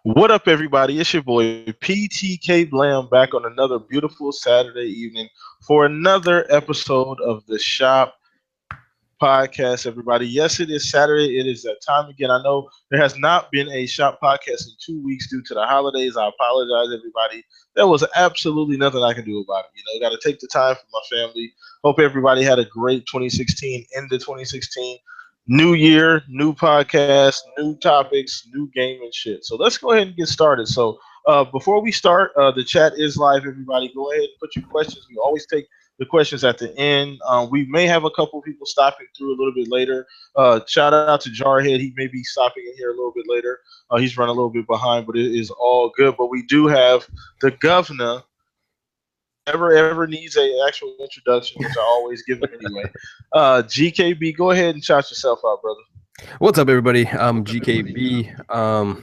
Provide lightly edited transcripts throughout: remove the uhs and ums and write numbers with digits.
What up, everybody? It's your boy PTK BLAM back on another beautiful Saturday evening for another episode of the Shop Podcast, everybody. Yes, it is Saturday. It is that time again. I know there has not been a Shop Podcast in 2 weeks due to the holidays. I apologize, everybody. There was absolutely nothing I can do about it. Got to take the time for my family. Hope everybody had a great 2016, into 2016. New year, new podcast, new topics, new game and shit. So let's go ahead and get started. So before we start, the chat is live. Everybody, go ahead and put your questions. We always take the questions at the end. We may have a couple people stopping through a little bit later. Shout out to Jarhead. He may be stopping in here a little bit later. He's running a little bit behind, but it is all good. But we do have the governor. Ever needs a actual introduction, which I always give him anyway. GKB, go ahead and shout yourself out, brother. What's up, everybody? I'm GKB.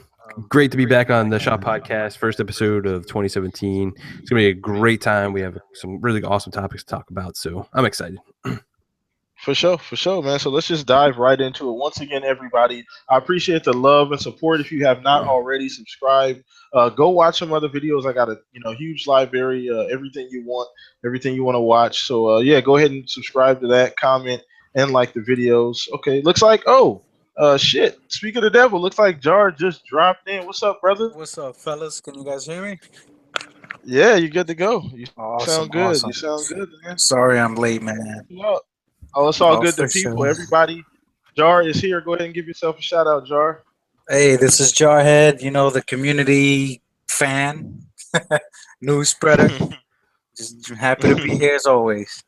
Great to be back on the Shop Podcast, first episode of 2017. It's gonna be a great time. We have some really awesome topics to talk about, so I'm excited. For sure, man. So let's just dive right into it. Once again, everybody, I appreciate the love and support. If you have not already subscribed, go watch some other videos. I got a huge library, everything you want to watch. So yeah, go ahead and subscribe to that, comment, and like the videos. Okay, looks like shit. Speak of the devil, looks like Jar just dropped in. What's up, brother? What's up, fellas? Can you guys hear me? Yeah, you're good to go. You Awesome, sound good. awesome. You sound good, man. Sorry I'm late, man. Oh, it's all Oh, good to for people. sure. Everybody, Jar is here. Go ahead and give yourself a shout out, Jar. Hey, this is Jarhead, the community fan, news spreader. Just happy to be here as always.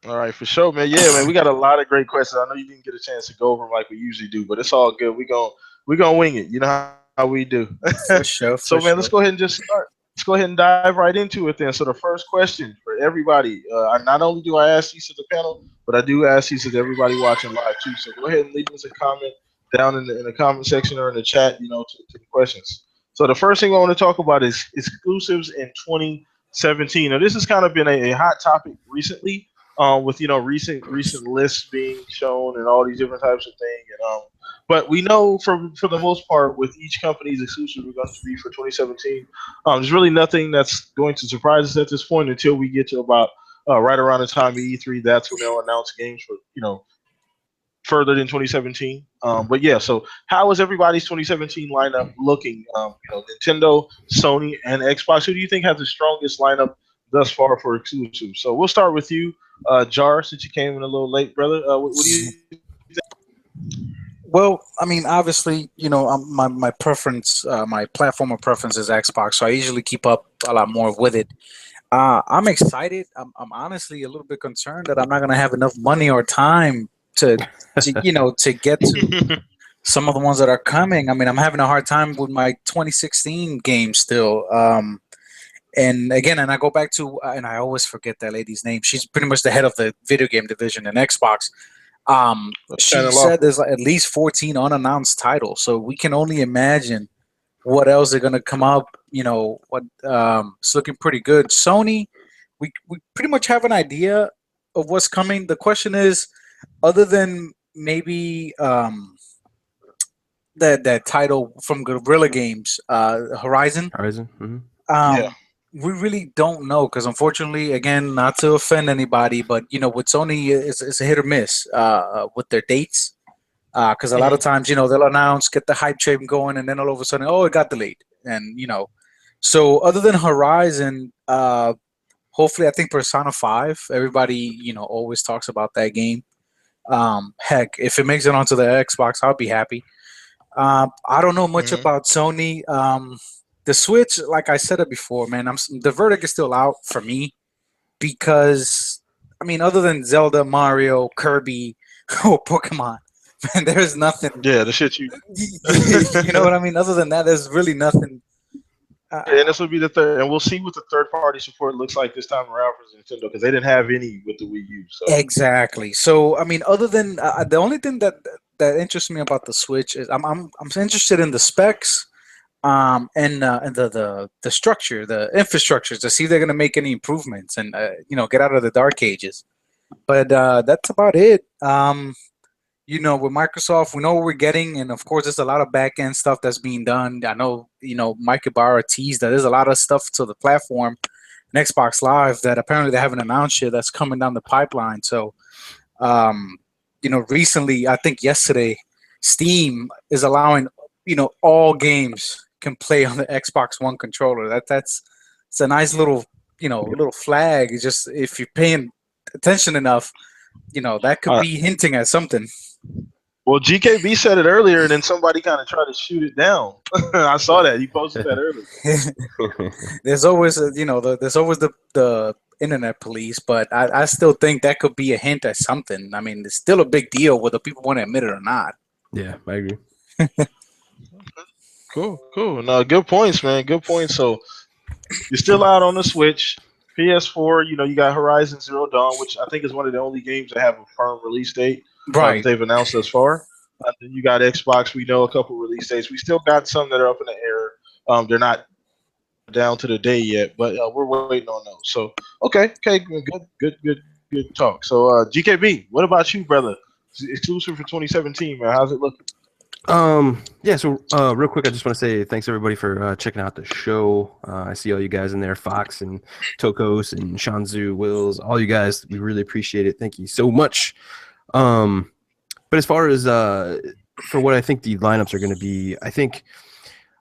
All right, for sure, man. Yeah, man, we got a lot of great questions. I know you didn't get a chance to go over them like we usually do, but it's all good. We gonna wing it. You know how we do. For sure. So, man, let's go ahead and just start. Let's go ahead and dive right into it then. So, the first question for everybody, not only do I ask these to the panel, but I do ask these to everybody watching live too. So, go ahead and leave us a comment down in the comment section or in the chat. To the questions. So, the first thing I want to talk about is exclusives in 2017. Now, this has kind of been a hot topic recently. With recent lists being shown and all these different types of things, but we know for the most part with each company's exclusive we're going to be for 2017. There's really nothing that's going to surprise us at this point until we get to about right around the time of E3. That's when they'll announce games for further than 2017. But yeah, so how is everybody's 2017 lineup looking? Nintendo, Sony, and Xbox. Who do you think has the strongest lineup thus far for exclusives? So we'll start with you, Jar, since you came in a little late, brother. What do you think? Well, I mean, obviously, my preference, my platform of preference is Xbox, so I usually keep up a lot more with it. I'm excited. I'm honestly a little bit concerned that I'm not gonna have enough money or time to get to some of the ones that are coming. I mean, I'm having a hard time with my 2016 game still. And again, and I go back to, and I always forget that lady's name. She's pretty much the head of the video game division in Xbox. She said there's at least 14 unannounced titles, so we can only imagine what else they're gonna come up. It's looking pretty good. Sony, we pretty much have an idea of what's coming. The question is, other than maybe that title from Guerrilla Games, Horizon. Mm-hmm. Yeah. We really don't know because, unfortunately, again, not to offend anybody, but with Sony, it's a hit or miss with their dates. Because a lot of times, they'll announce, get the hype train going, and then all of a sudden, oh, it got delayed. And so other than Horizon, hopefully, I think Persona 5. Everybody, always talks about that game. Heck, if it makes it onto the Xbox, I'll be happy. I don't know much about Sony. The Switch, like I said it before, man, the verdict is still out for me because, I mean, other than Zelda, Mario, Kirby, or Pokemon, man, there's nothing. Yeah, the shit you. You know what I mean? Other than that, there's really nothing. And this will be the third, and we'll see what the third-party support looks like this time around for Nintendo because they didn't have any with the Wii U. So. Exactly. So, I mean, other than the only thing that interests me about the Switch is I'm interested in the specs. And the structure, the infrastructure, to see if they're going to make any improvements and get out of the dark ages. But that's about it. with Microsoft, we know what we're getting, and of course, there's a lot of back end stuff that's being done. I know, Mike Ibarra teased that there's a lot of stuff to the platform and Xbox Live that apparently they haven't announced yet that's coming down the pipeline. So, recently, I think yesterday, Steam is allowing, all games can play on the Xbox One controller. That's it's a nice little, little flag. It's just if you're paying attention enough, that could be hinting at something. Well, GKB said it earlier, and then somebody kind of tried to shoot it down. I saw that. He posted that earlier. There's always, there's always the internet police, but I still think that could be a hint at something. I mean, it's still a big deal whether people want to admit it or not. Yeah, I agree. Cool. No, good points, man. Good points. So you're still out on the Switch. PS4, you got Horizon Zero Dawn, which I think is one of the only games that have a firm release date Right. that they've announced thus far. Then you got Xbox. We know a couple release dates. We still got some that are up in the air. They're not down to the day yet, but we're waiting on those. So, okay, good talk. So, GKB, what about you, brother? Exclusive for 2017, man. How's it looking? Yeah, so real quick, I just want to say thanks everybody for checking out the show. I see all you guys in there, Fox and Tokos and Shanzu, Wills, all you guys. We really appreciate it. Thank you so much. But as far as for what I think the lineups are going to be, I think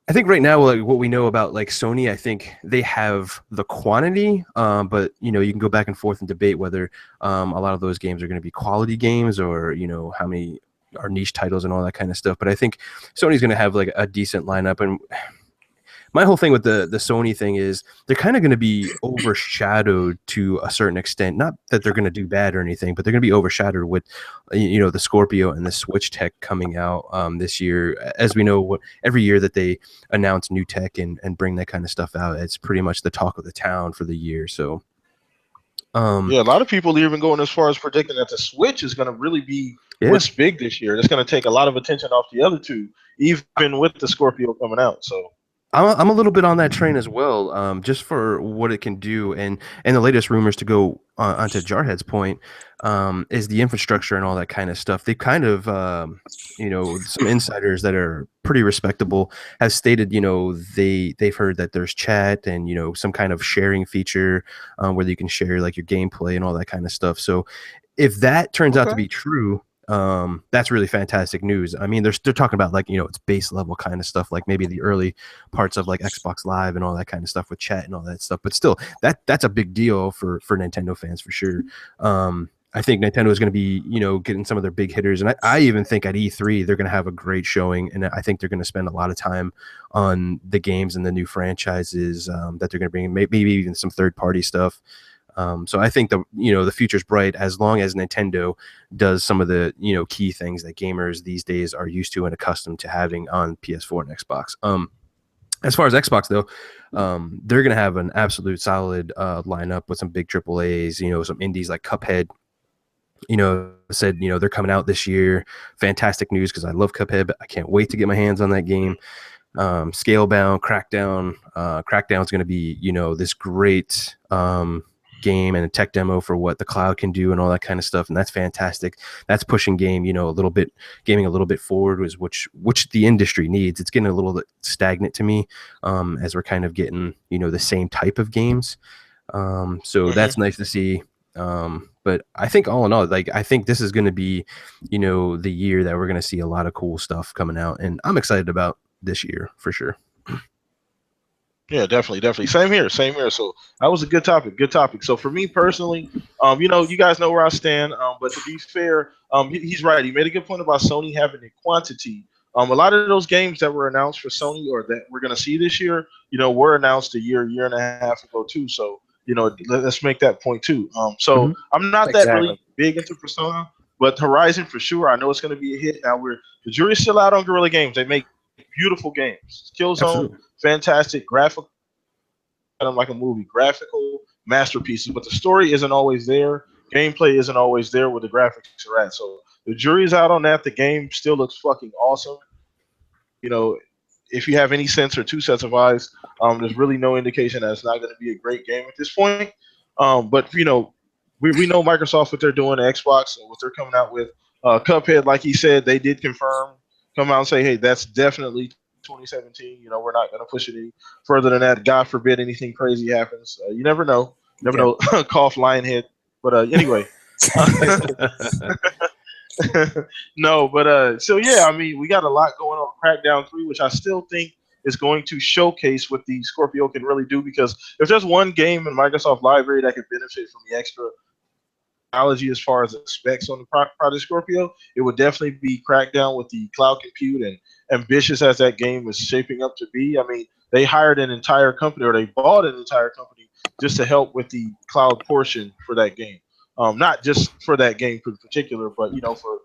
right now, like what we know about like Sony, I think they have the quantity, but you can go back and forth and debate whether a lot of those games are going to be quality games or how many are niche titles and all that kind of stuff. But I think Sony's going to have like a decent lineup. And my whole thing with the Sony thing is they're kind of going to be overshadowed to a certain extent. Not that they're going to do bad or anything, but they're going to be overshadowed with, the Scorpio and the Switch tech coming out this year. As we know, every year that they announce new tech and bring that kind of stuff out, it's pretty much the talk of the town for the year. So, yeah, a lot of people are even going as far as predicting that the Switch is going to really be what's big this year. It's going to take a lot of attention off the other two, even with the Scorpio coming out. So I'm a little bit on that train as well, just for what it can do. And the latest rumors, to go onto Jarhead's point, is the infrastructure and all that kind of stuff. They kind of, some insiders that are pretty respectable have stated, they've heard that there's chat and, some kind of sharing feature where you can share like your gameplay and all that kind of stuff. So if that turns out to be true, that's really fantastic news. I mean, they're talking about like, it's base level kind of stuff, like maybe the early parts of like Xbox Live and all that kind of stuff with chat and all that stuff. But still, that's a big deal for Nintendo fans for sure. I think Nintendo is going to be, getting some of their big hitters. And I even think at E3, they're going to have a great showing. And I think they're going to spend a lot of time on the games and the new franchises that they're going to bring, maybe even some third party stuff. So I think the future's bright as long as Nintendo does some of the key things that gamers these days are used to and accustomed to having on PS4 and Xbox. As far as Xbox though, they're gonna have an absolute solid lineup with some big AAAs, some indies like Cuphead. Said they're coming out this year. Fantastic news because I love Cuphead, but I can't wait to get my hands on that game. Scalebound, Crackdown. Crackdown's going to be this great game and a tech demo for what the cloud can do and all that kind of stuff, and that's fantastic. That's pushing gaming a little bit forward, which the industry needs. It's getting a little bit stagnant to me as we're kind of getting the same type of games. So that's nice to see. But I think all in all, like I think this is going to be the year that we're going to see a lot of cool stuff coming out, and I'm excited about this year for sure. Yeah, definitely. Same here. So that was a good topic. So for me personally, you guys know where I stand. But to be fair, he's right. He made a good point about Sony having a quantity. A lot of those games that were announced for Sony or that we're going to see this year, were announced a year and a half ago too. So, let's make that point too. I'm not that really big into Persona, but Horizon for sure. I know it's going to be a hit. Now the jury's still out on Guerrilla Games. They make beautiful games. Killzone. Absolutely. Fantastic graphical, like a movie, graphical masterpieces, but the story isn't always there. Gameplay isn't always there where the graphics are at. So the jury's out on that. The game still looks fucking awesome. If you have any sense or two sets of eyes, there's really no indication that it's not going to be a great game at this point. But we know Microsoft, what they're doing, Xbox, and what they're coming out with. Cuphead, like he said, they did come out and say, hey, that's definitely 2017. You know, we're not going to push it any further than that. God forbid anything crazy happens. You never know. Never know. Cough, Lionhead. But anyway. No, but so yeah, I mean, we got a lot going on. Crackdown 3, which I still think is going to showcase what the Scorpio can really do, because if there's one game in Microsoft library that could benefit from the extra technology as far as the specs on the Project Scorpio, it would definitely be Crackdown with the cloud compute, and ambitious as that game is shaping up to be. I mean, they hired an entire company, or they bought an entire company just to help with the cloud portion for that game. Not just for that game in particular, but, you know, for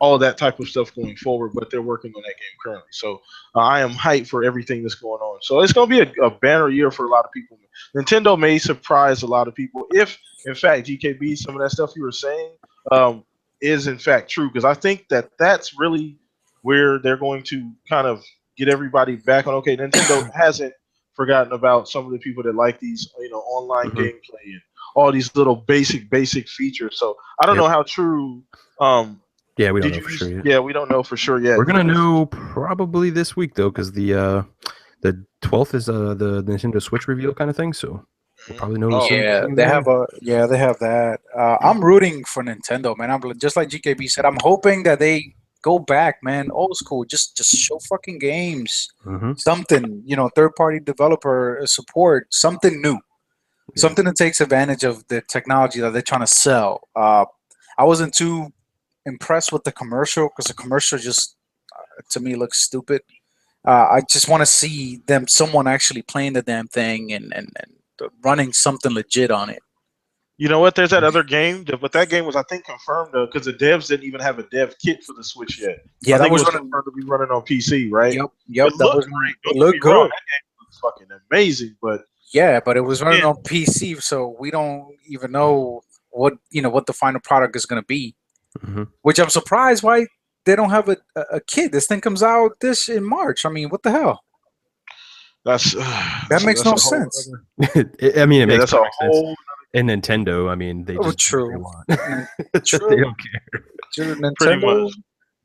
all of that type of stuff going forward, but they're working on that game currently. So I am hyped for everything that's going on. So it's going to be a banner year for a lot of people. Nintendo may surprise a lot of people if, in fact, GKB, some of that stuff you were saying is in fact true, because I think that that's really where they're going to kind of get everybody back on. Okay, Nintendo hasn't forgotten about some of the people that like these, you know, online gameplay and all these little basic features. So I don't know how true. Yeah, we don't know for sure yet. Yeah, we don't know for sure yet. We're gonna know probably this week though, because the 12th is the Nintendo Switch reveal kind of thing. So we'll probably know. They have that. I'm rooting for Nintendo, man. I'm just like GKB said. I'm hoping that they go back, man, old school. Just show fucking games, something, you know, third party developer support, something new, something that takes advantage of the technology that they're trying to sell. I wasn't too impressed with the commercial, because the commercial just to me looks stupid. I just want to see someone actually playing the damn thing and running something legit on it. You know what? There's that other game, but that game was, I think, confirmed because the devs didn't even have a dev kit for the Switch yet. Yeah, I think it was confirmed to be running on PC, right? Yep. It looked great. It looked good. That game looks fucking amazing, but but it was running on PC, so we don't even know what the final product is going to be. Which I'm surprised why they don't have a kit. This thing comes out in March. I mean, what the hell? That makes no sense. I mean, it makes that's a whole sense. And Nintendo, I mean, they just true. They want. True. They don't care. True. Nintendo, pretty much.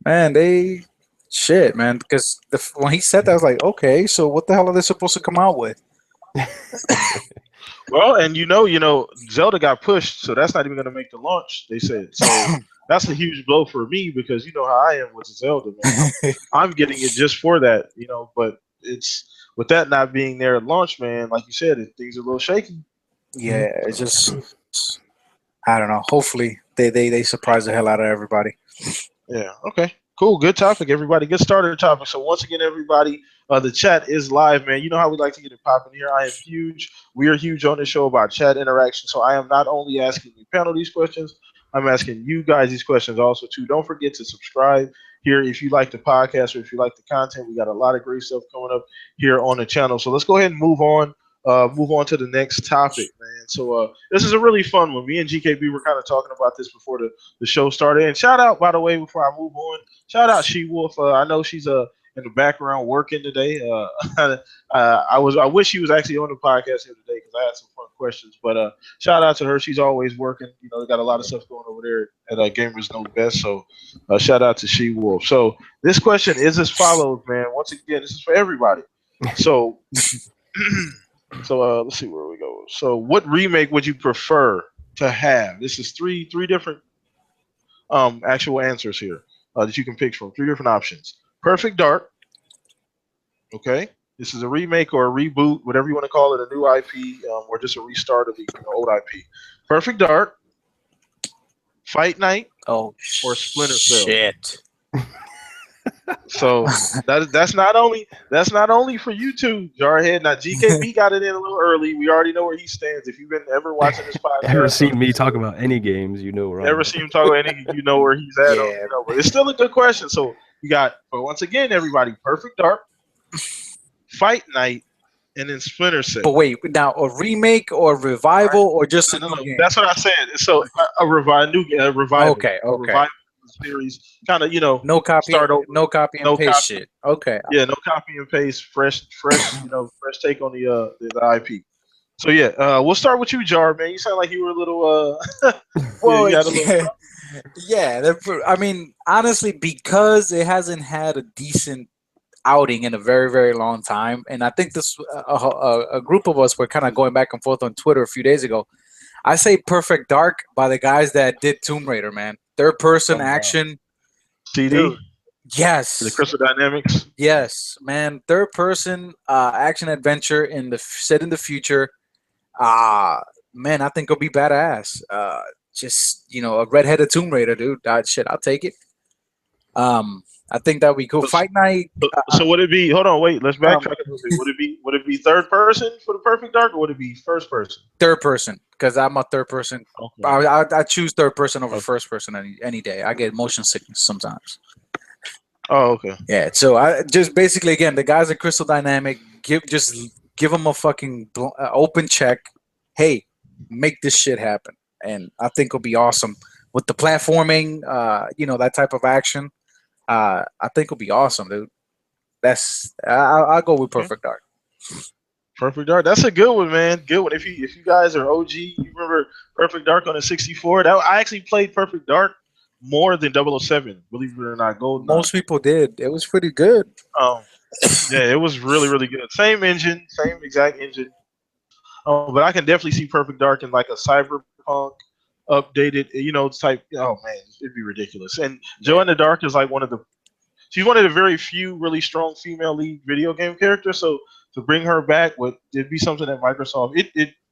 Man, they shit, man. Because when he said that, I was like, okay, so what the hell are they supposed to come out with? Well, and you know, Zelda got pushed, so that's not even going to make the launch. They said so. That's a huge blow for me, because you know how I am with Zelda, man. I'm getting it just for that, you know. But it's with that not being there at launch, man. Like you said, things are a little shaky. Yeah, it's just, I don't know. Hopefully, they surprise the hell out of everybody. Yeah. Okay. Cool. Good topic, everybody. Good starter topic. So once again, everybody, the chat is live, man. You know how we like to get it popping here. I am huge. We are huge on this show about chat interaction. So I am not only asking the panel these questions, I'm asking you guys these questions also too. Don't forget to subscribe here if you like the podcast or if you like the content. We got a lot of great stuff coming up here on the channel. So let's go ahead and move on to the next topic, man. So this is a really fun one. Me and GKB were kind of talking about this before the show started. And shout out, by the way, before I move on, shout out She Wolf. I know she's in the background working today. I wish she was actually on the podcast here today, because I had some fun questions. But shout out to her. She's always working. You know, they got a lot of stuff going over there at Gamers Know Best. So shout out to She Wolf. So this question is as follows, man. Once again, this is for everybody. So let's see where we go. So what remake would you prefer to have? This is three different actual answers here that you can pick from. 3 different options. Perfect Dark. Okay. This is a remake or a reboot, whatever you want to call it, a new IP, or just a restart of the old IP. Perfect Dark, Fight Night, or Splinter Cell. Shit. So that's not only for you two, Jarhead. Now GKB got it in a little early. We already know where he stands. If you've been ever watching this podcast, ever seen me talk about any games, you know where ever seen him talk about any, you know where he's at. Yeah. But it's still a good question. So you got, but once again, everybody, Perfect Dark, Fight Night, and then Splinter Cell. But wait, now a remake or revival or just a new game? That's what I said. So a revival. Okay. A revival series, kind of, you know, no copy, start over. No copy and paste shit. Okay. Yeah, no copy and paste, fresh, you know, fresh take on the IP. So yeah, we'll start with you, Jar, man. You sound like you were a little Well, you had a little yeah. I mean, honestly, because it hasn't had a decent outing in a very, very long time, and I think this a group of us were kind of going back and forth on Twitter a few days ago. I say Perfect Dark by the guys that did Tomb Raider, man. Third person action, CD, dude. Yes, the Crystal Dynamics. yes, man. Third person action adventure set in the future. Man, I think it'll be badass. Just a redheaded Tomb Raider, dude. Shit, I'll take it. I think that would be cool. Fight Night. So would it be? Hold on, wait. Let's backtrack a little bit. Would it be third person for the Perfect Dark, or would it be first person? Third person, because I'm a third person. Okay. I choose third person over first person any day. I get motion sickness sometimes. Oh, okay. Yeah. So I just basically again the guys at Crystal Dynamic give them a fucking open check. Hey, make this shit happen, and I think it'll be awesome with the platforming. That type of action. I think it'll be awesome, dude. I'll go with Perfect Dark. Perfect Dark. That's a good one, man. Good one. If you guys are OG, you remember Perfect Dark on the 64. I actually played Perfect Dark more than 007. Believe it or not, Golden. Most people did. It was pretty good. Yeah, it was really, really good. Same engine, same exact engine. But I can definitely see Perfect Dark in like a cyberpunk updated, type. Oh man, it'd be ridiculous. And Joe in the Dark is like she's one of the very few really strong female lead video game characters. So to bring her back it'd be something that Microsoft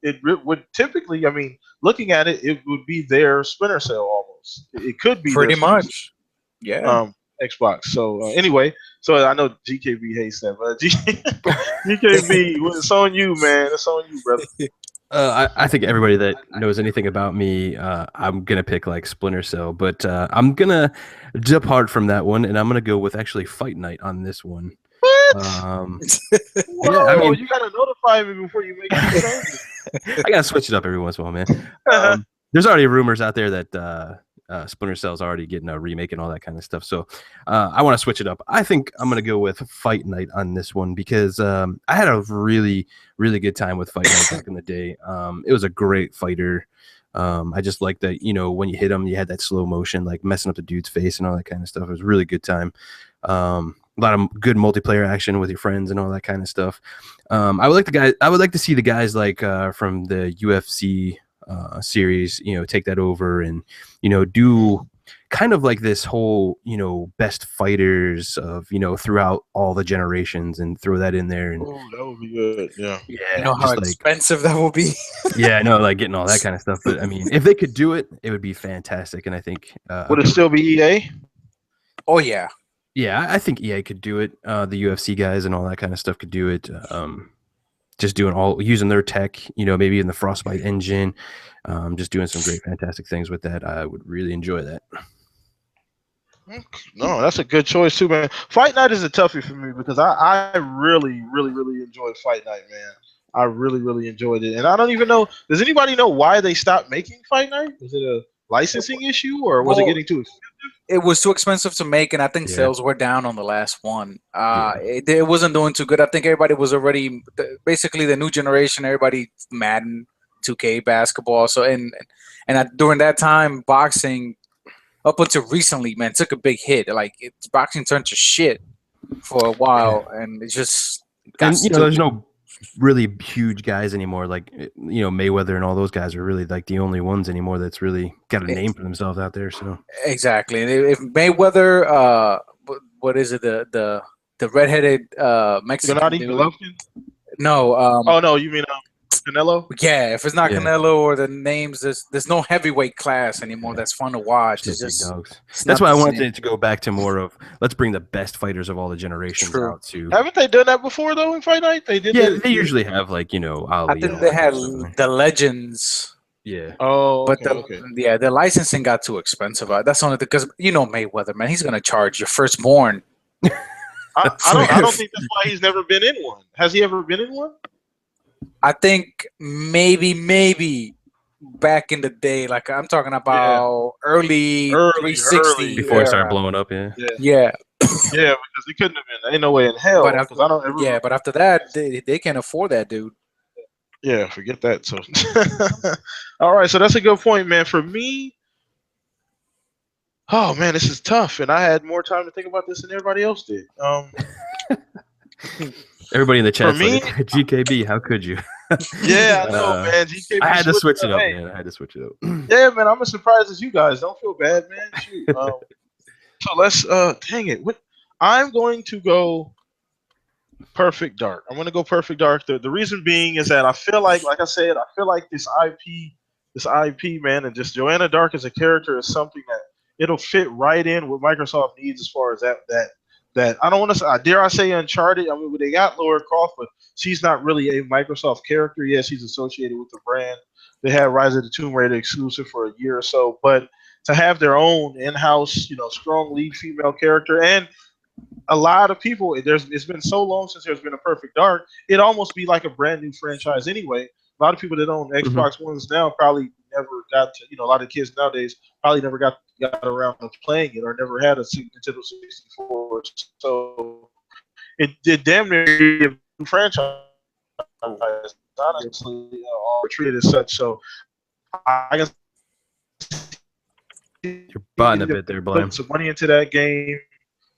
it would typically. I mean, looking at it, it would be their Splinter Cell almost. It could be pretty much. Yeah. Xbox. So anyway, so I know GKB hates that, but GKB, it's on you, man. It's on you, brother. I think everybody that knows anything about me, I'm gonna pick like Splinter Cell, but I'm gonna depart from that one, and I'm gonna go with actually Fight Night on this one. What? Yeah, I mean, you gotta notify me before you make any changes. I gotta switch it up every once in a while, man. There's already rumors out there that Splinter Cell's already getting a remake and all that kind of stuff. So I want to switch it up. I think I'm going to go with Fight Night on this one because I had a really, really good time with Fight Night back in the day. It was a great fighter. I just like that, when you hit him, you had that slow motion, like messing up the dude's face and all that kind of stuff. It was a really good time. A lot of good multiplayer action with your friends and all that kind of stuff. I would like to see the guys like from the UFC series, take that over and, do kind of like this whole, best fighters of, throughout all the generations and throw that in there. And that would be good. Yeah. Yeah. How expensive that will be. Yeah, I know, like getting all that kind of stuff. But I mean, if they could do it, it would be fantastic. And I think would it still be EA? Oh yeah. Yeah, I think EA could do it. The UFC guys and all that kind of stuff could do it. Just using their tech, maybe in the Frostbite engine, just doing some great, fantastic things with that. I would really enjoy that. No, that's a good choice too, man. Fight Night is a toughie for me because I really, really, really enjoyed Fight Night, man. I really, really enjoyed it, and I don't even know. Does anybody know why they stopped making Fight Night? Was it a licensing issue, or was it getting too expensive? It was too expensive to make, and I think sales were down on the last one. It wasn't doing too good. I think everybody was already basically the new generation. Everybody Madden, 2K, basketball. So during that time, boxing up until recently, man, took a big hit. Like boxing turned to shit for a while, and it just there's no really huge guys anymore. Like Mayweather and all those guys are really like the only ones anymore that's really got a name for themselves out there. So exactly, and if Mayweather, what is it? The redheaded Mexican dude? No. Oh no, you mean Canelo? Yeah, if it's not Canelo or the names, there's no heavyweight class anymore that's fun to watch. It's just dogs. That's why I wanted it to go back to more of let's bring the best fighters of all the generations out to. Haven't they done that before though in Fight Night? They did. Yeah, they usually have like Ali. I think they had the legends. Yeah. Oh, but the licensing got too expensive. That's only because Mayweather, man, he's gonna charge your firstborn. I don't think that's why he's never been in one. Has he ever been in one? I think maybe back in the day, like I'm talking about early 360 before it started blowing up. Yeah, because he couldn't have been. Ain't no way in hell. But after that, they can't afford that dude. Yeah, forget that. So, all right. So that's a good point, man. For me, oh man, this is tough, and I had more time to think about this than everybody else did. Everybody in the For chat's me, like, GKB, how could you? yeah, I know, man. I GKB had to switched switch it up, Hey, man. I had to switch it up. yeah, man. I'm as surprised as you guys. Don't feel bad, man. Shoot. So let's. Dang it. What? I'm going to go Perfect Dark. I'm gonna go Perfect Dark. The reason being is that I feel like I said, I feel like this IP, man, and just Joanna Dark as a character is something that it'll fit right in what Microsoft needs as far as that. I don't want to say, dare I say Uncharted. I mean, they got Laura Croft, but she's not really a Microsoft character. Yes, she's associated with the brand. They had Rise of the Tomb Raider exclusive for a year or so, but to have their own in-house, strong lead female character, and a lot of people, it's been so long since there's been a Perfect Dark, it almost be like a brand new franchise anyway. A lot of people that own Xbox Ones now probably never got to, a lot of kids nowadays probably never got around to playing it or never had a Nintendo 64. So it damn near be a new franchise, honestly, all treated as such. So I guess You're botting a bit there, Blam. put some money into that game,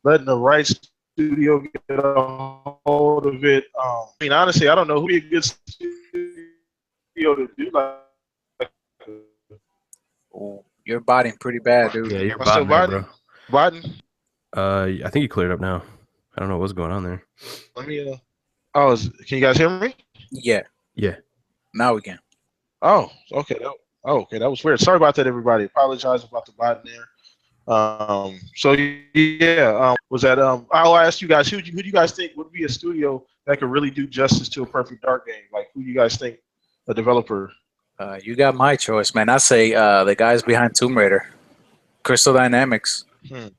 letting the right studio get a hold of it. I mean, honestly, I don't know who would be a good studio to do like. Oh, you're botting pretty bad, dude. Yeah, you're Am I still botting there, botting? bro. I think you cleared up now. I don't know what's going on there. Let me. Can you guys hear me? Yeah. Yeah. Now we can. Oh, okay. Okay, that was weird. Sorry about that, everybody. Apologize about the botting there. So yeah, was that I'll ask you guys, who do you guys think would be a studio that could really do justice to a Perfect Dark game? Like, who do you guys think a developer? You got my choice, man. I say the guys behind Tomb Raider, Crystal Dynamics,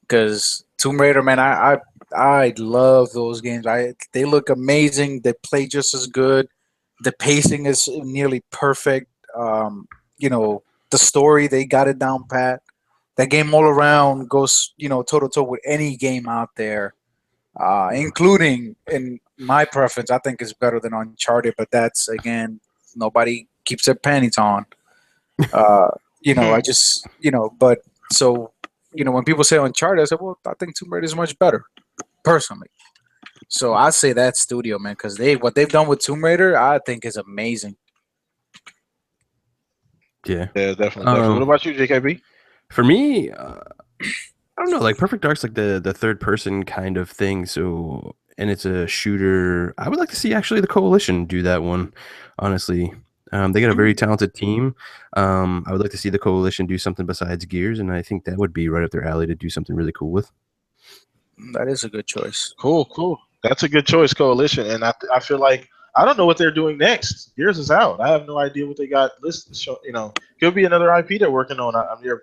because Tomb Raider, man, I love those games. They look amazing. They play just as good. The pacing is nearly perfect. The story, they got it down pat. That game all around goes, toe to toe with any game out there, including, in my preference, I think it's better than Uncharted. But that's, again, nobody keeps their panties on. I just, but so, when people say Uncharted, I say, well, I think Tomb Raider is much better, personally. So I say that studio, man, because what they've done with Tomb Raider, I think is amazing. Yeah. Yeah, definitely. What about you, JKB? For me, I don't know. Like Perfect Dark's like the third person kind of thing. So, and it's a shooter. I would like to see actually the Coalition do that one. Honestly, they got a very talented team. I would like to see the Coalition do something besides Gears, and I think that would be right up their alley to do something really cool with. That is a good choice. Cool. That's a good choice, Coalition, and I feel like I don't know what they're doing next. Gears is out. I have no idea what they got listed. So, could be another IP they're working on.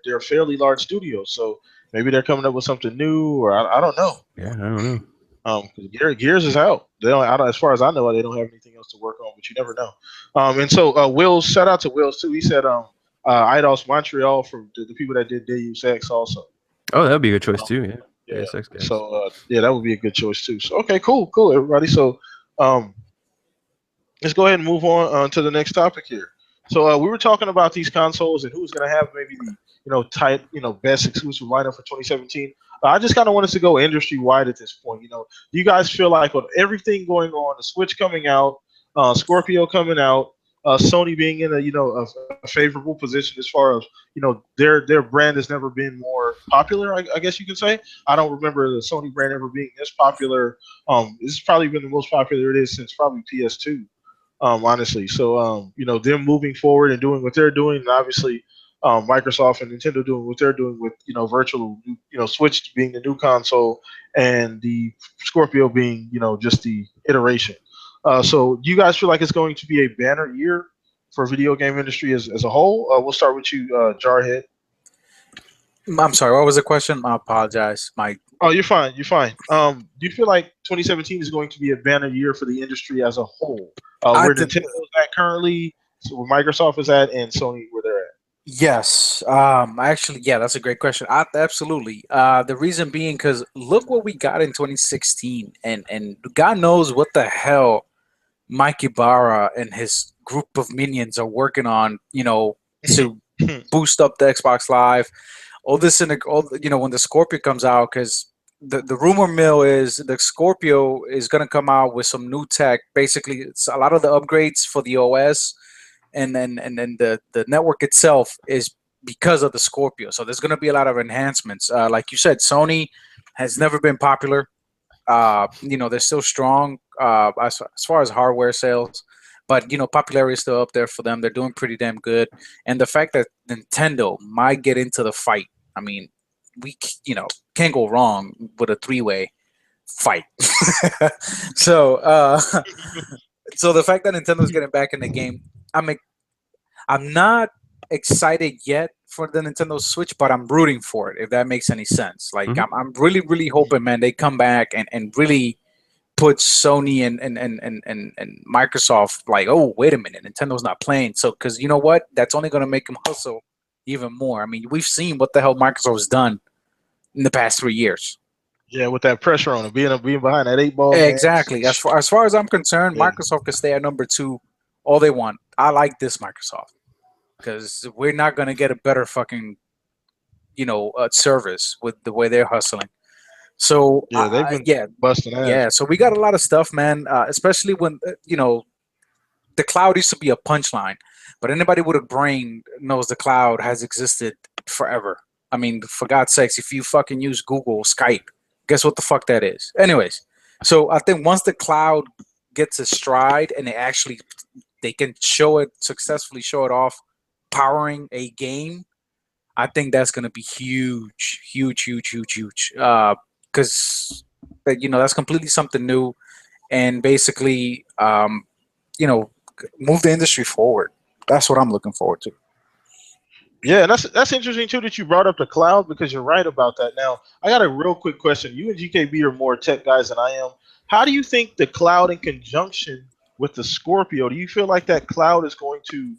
They're a fairly large studio, so maybe they're coming up with something new, or I don't know. Yeah, I don't know. Gears is out. They don't. As far as I know, they don't have anything else to work on. But you never know. And so Will's, shout out to Will's too. He said Eidos Montreal from the people that did Deus Ex also. Oh, that would be a good choice too. Yeah. Yeah. So that would be a good choice too. So okay, cool, everybody. So let's go ahead and move on to the next topic here. So we were talking about these consoles and who's going to have maybe the best exclusive lineup for 2017. I just kind of want us to go industry wide at this point. Do you guys feel like with everything going on, the Switch coming out, Scorpio coming out, Sony being in a favorable position as far as their brand has never been more popular. I guess you can say. I don't remember the Sony brand ever being this popular. This has probably been the most popular it is since probably PS2. Honestly, so them moving forward and doing what they're doing, and obviously Microsoft and Nintendo doing what they're doing with virtual, Switch being the new console and the Scorpio being just the iteration. So do you guys feel like it's going to be a banner year for video game industry as a whole? We'll start with you, Jarhead. I'm sorry, what was the question? I apologize. Oh, you're fine. Do you feel like 2017 is going to be a banner year for the industry as a whole? Where Nintendo is at currently, where Microsoft is at, and Sony where they're at? Yes. Actually, yeah, that's a great question. Absolutely. The reason being because look what we got in 2016, and God knows what the hell Mike Ibarra and his group of minions are working on, to boost up the Xbox Live. All this when the Scorpio comes out, because the rumor mill is the Scorpio is going to come out with some new tech. Basically, it's a lot of the upgrades for the OS, and then the network itself is because of the Scorpio. So there's going to be a lot of enhancements. Like you said, Sony has never been popular. They're still strong as far as hardware sales, but popularity is still up there for them. They're doing pretty damn good, and the fact that Nintendo might get into the fight, I mean, we can't go wrong with a three-way fight. so so the fact that Nintendo's getting back in the game, I'm not excited yet for the Nintendo Switch, but I'm rooting for it, if that makes any sense. Like, I'm really, really hoping, man, they come back and really put Sony and Microsoft like, oh, wait a minute, Nintendo's not playing. So, because you know what? That's only going to make them hustle even more. I mean, we've seen what the hell Microsoft's done in the past 3 years. Yeah, with that pressure on them, being behind that 8-ball. Exactly. As far as I'm concerned, Microsoft can stay at number 2 all they want. I like this Microsoft, because we're not going to get a better fucking, service with the way they're hustling. So yeah, they've been busting ass. Yeah, so we got a lot of stuff, man. Especially when the cloud used to be a punchline, but anybody with a brain knows the cloud has existed forever. I mean, for God's sakes, if you fucking use Google, Skype, guess what the fuck that is? Anyways, so I think once the cloud gets a stride and they can successfully show it off, powering a game, I think that's going to be huge. Because that's completely something new, and basically move the industry forward. That's what I'm looking forward to. Yeah, and that's interesting too that you brought up the cloud, because you're right about that. Now, I got a real quick question. You and GKB are more tech guys than I am. How do you think the cloud, in conjunction with the Scorpio, do you feel like that cloud is going to?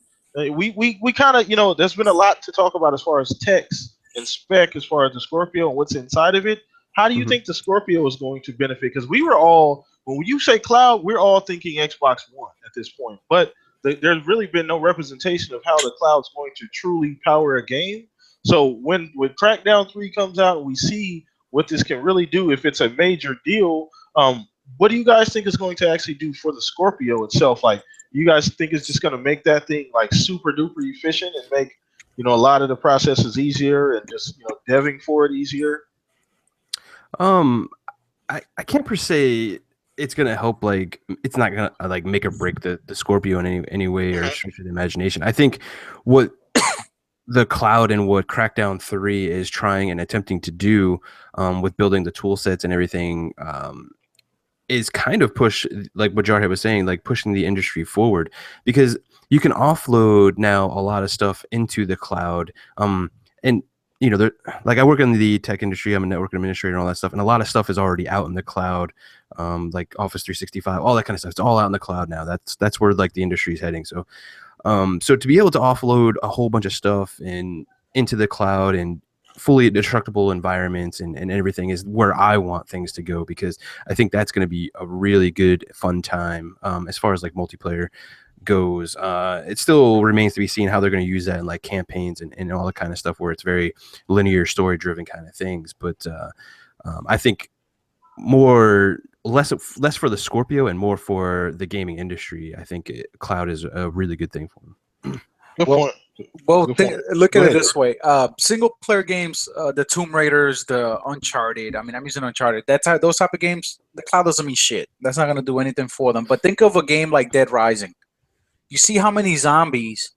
We kind of, there's been a lot to talk about as far as text and spec, as far as the Scorpio and what's inside of it. How do you think the Scorpio is going to benefit? Because we were all, when you say cloud, we're all thinking Xbox One at this point, but there's really been no representation of how the cloud's going to truly power a game. So when Crackdown 3 comes out and we see what this can really do, if it's a major deal, what do you guys think is going to actually do for the Scorpio itself? Like, you guys think it's just going to make that thing like super duper efficient and make a lot of the processes easier, and just deving for it easier? I can't per se. It's gonna help. Like, it's not gonna like make or break the Scorpio in any way or stretch of the imagination. I think what the cloud and what Crackdown 3 is trying and attempting to do with building the tool sets and everything is kind of push, like what Jarhead was saying, like pushing the industry forward, because you can offload now a lot of stuff into the cloud. And like, I work in the tech industry, I'm a network administrator and all that stuff, and a lot of stuff is already out in the cloud, like Office 365, all that kind of stuff. It's all out in the cloud now. That's where like the industry is heading. So so to be able to offload a whole bunch of stuff into the cloud and fully destructible environments and everything is where I want things to go, because I think that's going to be a really good fun time as far as like multiplayer goes. It still remains to be seen how they're going to use that in like campaigns and all that kind of stuff, where it's very linear story driven kind of things. But I think less for the Scorpio and more for the gaming industry. I think cloud is a really good thing for them. Good point. Well, look at it this way: single player games, the Tomb Raiders, the Uncharted. I mean, I'm using Uncharted. Those type of games, the cloud doesn't mean shit. That's not going to do anything for them. But think of a game like Dead Rising. You see how many zombies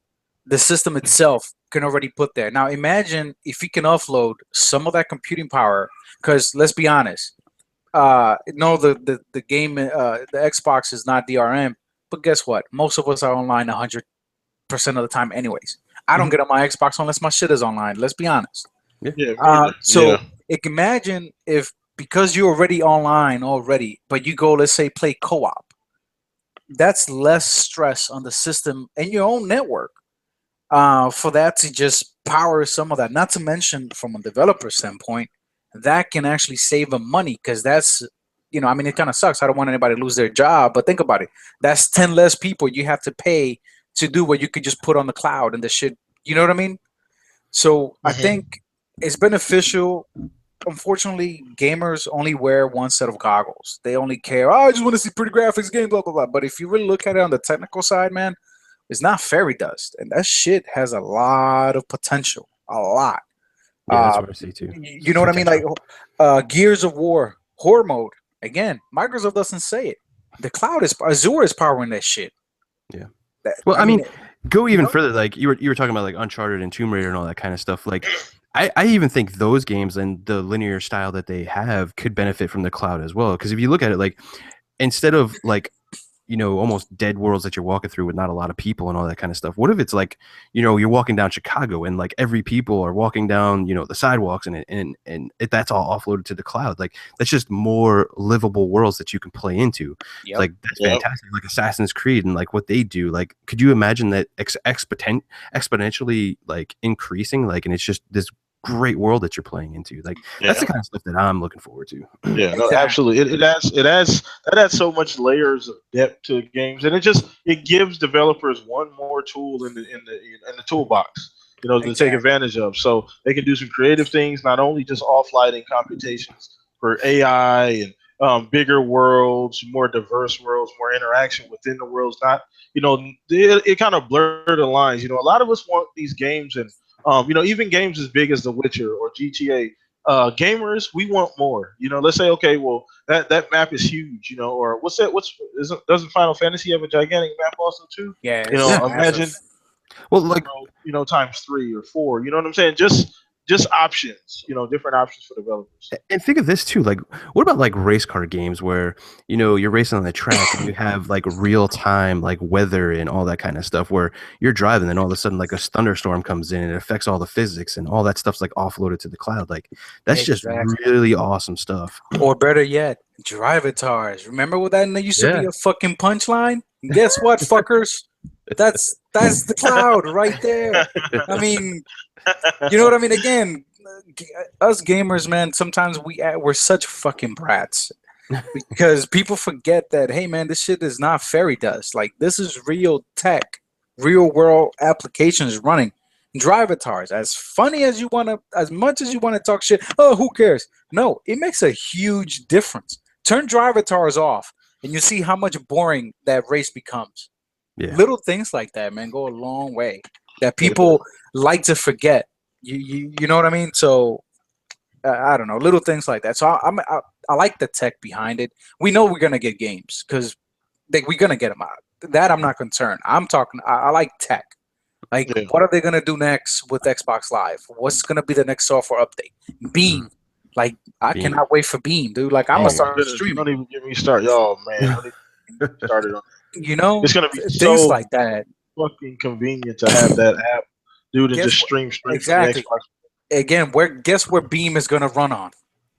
the system itself can already put there. Now imagine if you can offload some of that computing power, because let's be honest, no, the game, the Xbox is not DRM, but guess what? Most of us are online 100% of the time anyways. I don't get on my Xbox unless my shit is online. Let's be honest. Imagine if, because you're already online already, but you go, let's say, play co-op. That's less stress on the system and your own network for that to just power some of that. Not to mention, from a developer standpoint, that can actually save them money, because that's, I mean, it kind of sucks. I don't want anybody to lose their job, but think about it. That's 10 less people you have to pay to do what you could just put on the cloud and the shit. You know what I mean? So I think it's beneficial. Unfortunately, gamers only wear one set of goggles. They only care, oh, I just want to see pretty graphics, game, blah, blah, blah. But if you really look at it on the technical side, man, it's not fairy dust. And that shit has a lot of potential. A lot. Yeah, that's what I see too. You know what I mean? Like Gears of War, horror mode. Again, Microsoft doesn't say it. The cloud is, Azure is powering that shit. Yeah. Well, I mean, go even further. Like you were talking about like Uncharted and Tomb Raider and all that kind of stuff. Like I even think those games and the linear style that they have could benefit from the cloud as well. Because if you look at it, like instead of like, you know, almost dead worlds that you're walking through with not a lot of people and all that kind of stuff. What if it's like, you know, you're walking down Chicago and like every people are walking down, you know, the sidewalks and that's all offloaded to the cloud. Like that's just more livable worlds that you can play into. Yep. Like that's fantastic. Like Assassin's Creed and like what they do. Like, could you imagine that exponentially like increasing? Like, and it's just this great world that you're playing into. Like that's the kind of stuff that I'm looking forward to. Yeah, no, absolutely. It adds so much layers of depth to games, and it gives developers one more tool in the toolbox, you know, to take advantage of. So they can do some creative things, not only just offlighting computations for AI and bigger worlds, more diverse worlds, more interaction within the worlds. Not, you know, it kind of blurred the lines. You know, a lot of us want these games and you know, even games as big as The Witcher or GTA, gamers, we want more. You know, let's say, okay, well, that map is huge, you know, or doesn't Final Fantasy have a gigantic map also too? Yeah. You know, imagine, well, like, you know, times 3 or 4. You know what I'm saying? Just options, you know, different options for developers. And think of this too, like what about like race car games where, you know, you're racing on the track and you have like real time like weather and all that kind of stuff where you're driving and all of a sudden like a thunderstorm comes in and it affects all the physics and all that stuff's like offloaded to the cloud. Like that's just really awesome stuff. Or better yet, Drivatars. Remember what that used to be a fucking punchline? And guess what, fuckers? That's the cloud right there. I mean, you know what I mean? Again, us gamers, man, sometimes we're such fucking brats because people forget that, hey, man, this shit is not fairy dust. Like, this is real tech, real world applications running. Drivatars, as funny as you want to, as much as you want to talk shit, oh, who cares? No, it makes a huge difference. Turn Drivatars off and you see how much boring that race becomes. Yeah. Little things like that, man, go a long way. That people like to forget. You know what I mean? So I don't know, little things like that. So I like the tech behind it. We know we're gonna get games because we're gonna get them out. That I'm not concerned. I'm talking. I like tech. Like, what are they gonna do next with Xbox Live? What's gonna be the next software update? Beam. Like, I cannot wait for Beam, dude. Like, I'm gonna start streaming. Don't even get me started, y'all, man. Started on. You know, it's gonna be things like that. Fucking convenient to have that app, dude, and just stream exactly. Again, guess where Beam is gonna run on?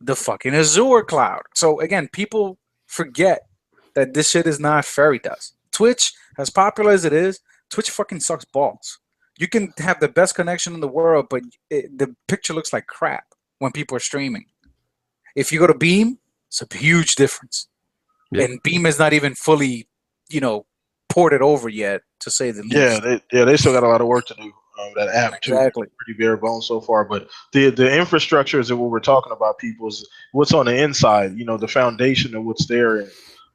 The fucking Azure cloud. So again, people forget that this shit is not fairy dust. Twitch, as popular as it is, Twitch fucking sucks balls. You can have the best connection in the world, but the picture looks like crap when people are streaming. If you go to Beam, it's a huge difference. Yeah. And Beam is not even fully, you know, ported over yet, to say the least. They still got a lot of work to do. That app too, pretty bare bones so far. But the infrastructure is what we're talking about. People, is what's on the inside. You know, the foundation of what's there,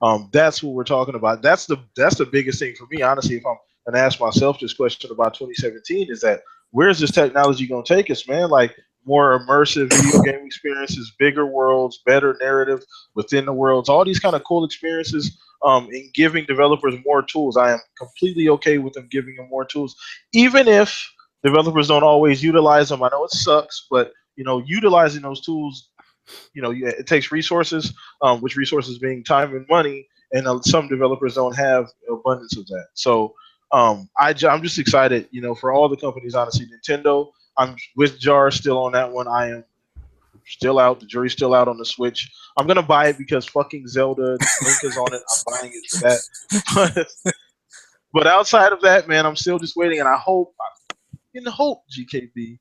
and that's what we're talking about. That's the biggest thing for me, honestly. If I'm gonna ask myself this question about 2017, is that where's this technology gonna take us, man? Like, more immersive video game experiences, bigger worlds, better narrative within the worlds, all these kind of cool experiences, in giving developers more tools. I am completely okay with them giving them more tools, even if developers don't always utilize them. I know it sucks, but, you know, utilizing those tools, you know, it takes resources, which resources being time and money, and some developers don't have abundance of that. So I'm just excited, you know, for all the companies, honestly. Nintendo, I'm with Jar still on that one. I am still out. The jury's still out on the Switch. I'm gonna buy it because fucking Zelda Link is on it. I'm buying it for that. But outside of that, man, I'm still just waiting, and I hope, GKB,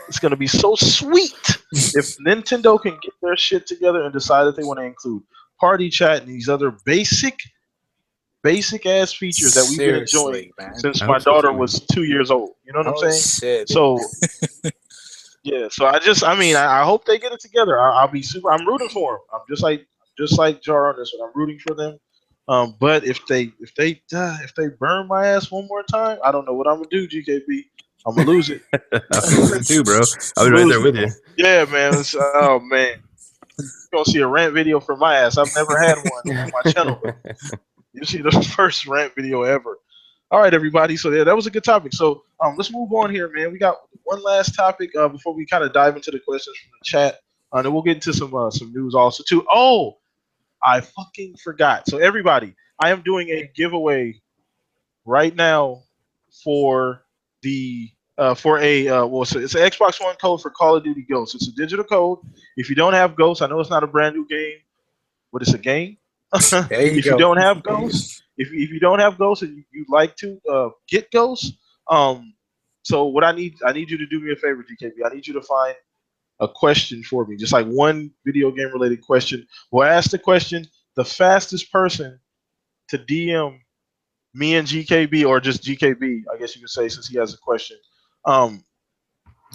it's gonna be so sweet if Nintendo can get their shit together and decide that they want to include party chat and these other basic basic ass features that we've been enjoying Seriously, man. since I my hope so daughter too. was 2 years old. You know what I'm Oh saying? shit. So yeah, so I hope they get it together. I'll be super. I'm rooting for them. I'm just like Jar on this one. I'm rooting for them. But if they burn my ass one more time, I don't know what I'm gonna do. GKB, I'm gonna lose it. I'll be losing too, bro. I'll be right Lose there it. with you. Yeah, man. Oh man, you're gonna see a rant video from my ass. I've never had one on my channel, but you see the first rant video ever. All right, everybody. So yeah, that was a good topic. So let's move on here, man. We got one last topic before we kind of dive into the questions from the chat. And then we'll get into some news also too. Oh, I fucking forgot. So everybody, I am doing a giveaway right now for the so it's an Xbox One code for Call of Duty Ghosts. It's a digital code. If you don't have Ghosts, I know it's not a brand new game, but it's a game. There you If you go. don't have Ghosts, if you don't have Ghosts and you'd like to get Ghosts, so what I need you to do me a favor, GKB. I need you to find a question for me, just like one video game related question. We'll ask the question. The fastest person to DM me and GKB, or just GKB, I guess you could say, since he has a question,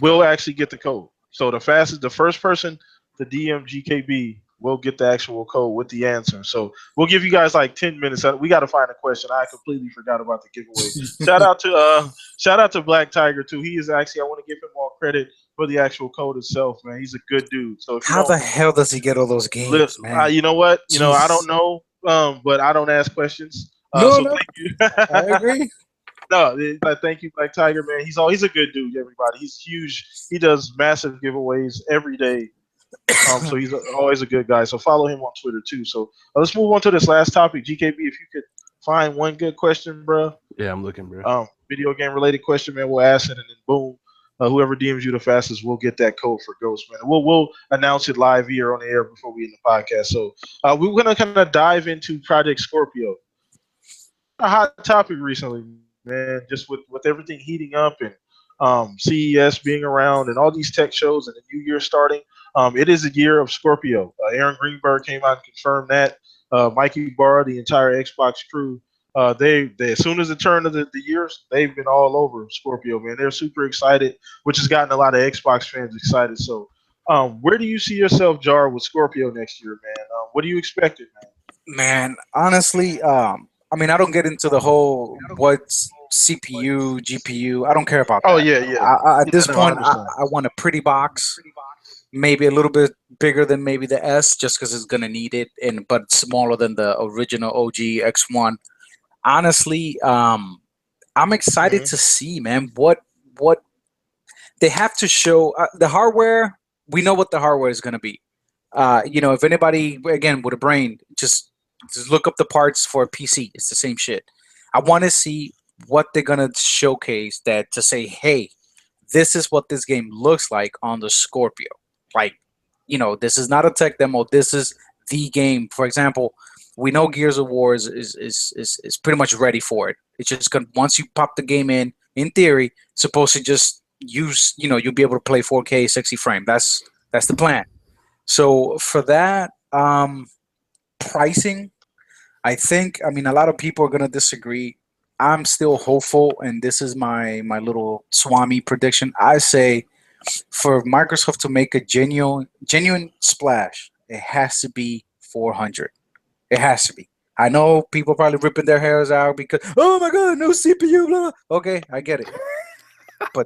will actually get the code. So the first person to DM GKB will get the actual code with the answer. So we'll give you guys like 10 minutes. We got to find a question. I completely forgot about the giveaway. Shout out to Black Tiger too. He is actually, I want to give him all credit for the actual code itself, man. He's a good dude. So if How the hell does he get all those games, man? you know what? You know, I Jesus. don't know, but I don't ask questions. No, So no, thank you. I agree. No, thank you, Black Tiger, man. He's a good dude, everybody. He's huge. He does massive giveaways every day. So he's always a good guy. So follow him on Twitter too. So let's move on to this last topic. GKB, if you could find one good question, bro. Yeah, I'm looking, bro. Video game related question, man. We'll ask it, and then boom, whoever DMs you the fastest will get that code for Ghost, man. We'll announce it live here on the air before we end the podcast. So we're gonna kind of dive into Project Scorpio. A hot topic recently, man. Just with everything heating up and CES being around and all these tech shows and the new year starting. It is a year of Scorpio. Aaron Greenberg came out and confirmed that. Mikey Barr, the entire Xbox crew, they as soon as the turn of the years, they've been all over Scorpio, man. They're super excited, which has gotten a lot of Xbox fans excited. So, where do you see yourself, Jar, with Scorpio next year, man? What are you expecting, man? Man, honestly, I mean, I don't get into the whole what's CPU, GPU. I don't care about that. Oh yeah. At this No, point, I 100%. want a pretty box, maybe a little bit bigger than maybe the S, just because it's gonna need it, and but smaller than the original OG X1. Honestly, I'm excited to see, man, what they have to show. The hardware, we know what the hardware is gonna be. If anybody again with a brain, just look up the parts for a PC. It's the same shit. I want to see what they're gonna showcase that to say, hey, this is what this game looks like on the Scorpio. Like, this is not a tech demo. This is the game. For example, we know Gears of War is pretty much ready for it. It's just gonna once you pop the game in theory, supposed to just use, you'll be able to play 4K 60 frame. That's the plan. So for that, pricing, I mean, a lot of people are gonna disagree. I'm still hopeful, and this is my little Swami prediction. I say for Microsoft to make a genuine splash, it has to be 400. It has to be. I know people probably ripping their hairs out because, oh my god, no CPU, blah. Okay, I get it, but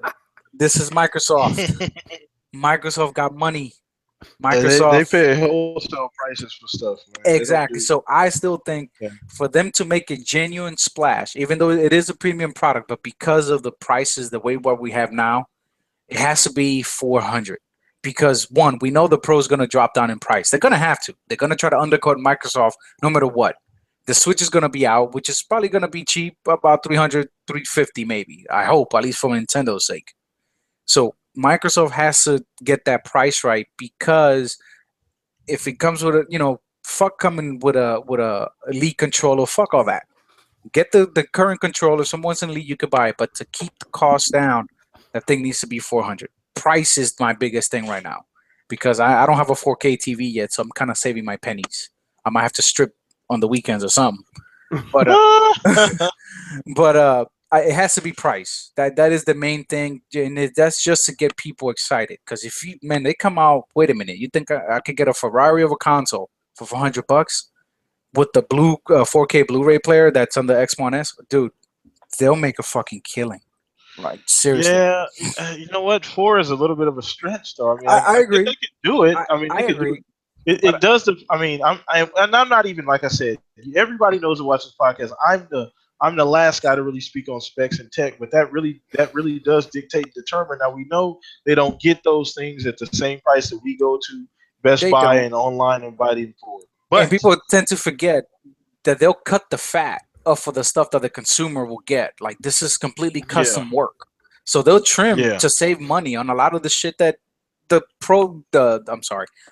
this is Microsoft. Microsoft got money. Microsoft, they pay wholesale prices for stuff, man. exactly. So I still think for them to make a genuine splash, even though it is a premium product, but because of the prices, the way what we have now, it has to be 400. Because one, we know the Pro is going to drop down in price. They're going to have to. They're going to try to undercut Microsoft no matter what. The Switch is going to be out, which is probably going to be cheap, about 300, 350 maybe. I hope, at least for Nintendo's sake. So Microsoft has to get that price right, because if it comes with fuck coming with a Elite controller, fuck all that. Get the current controller. Someone's in Elite, you could buy it, but to keep the cost down, that thing needs to be 400. Price is my biggest thing right now, because I don't have a 4K TV yet, so I'm kind of saving my pennies. I might have to strip on the weekends or something. But it has to be price. That is the main thing, and that's just to get people excited. Because if they come out. Wait a minute, you think I could get a Ferrari of a console for $400 with the 4K Blu-ray player that's on the X1S? Dude, they'll make a fucking killing. Like seriously. Yeah, you know what? 4 is a little bit of a stretch, though. I mean, I think agree. they could do it. I They could do agree. it. It does. I mean, and I'm not even like I said. Everybody knows who watches podcast. I'm the last guy to really speak on specs and tech, but that really does dictate and determine. Now we know they don't get those things at the same price that we go to Best They Buy don't. and online and buy them for. And But people tend to forget that they'll cut the fat off for the stuff that the consumer will get. Like this is completely custom work, so they'll trim to save money on a lot of the shit that the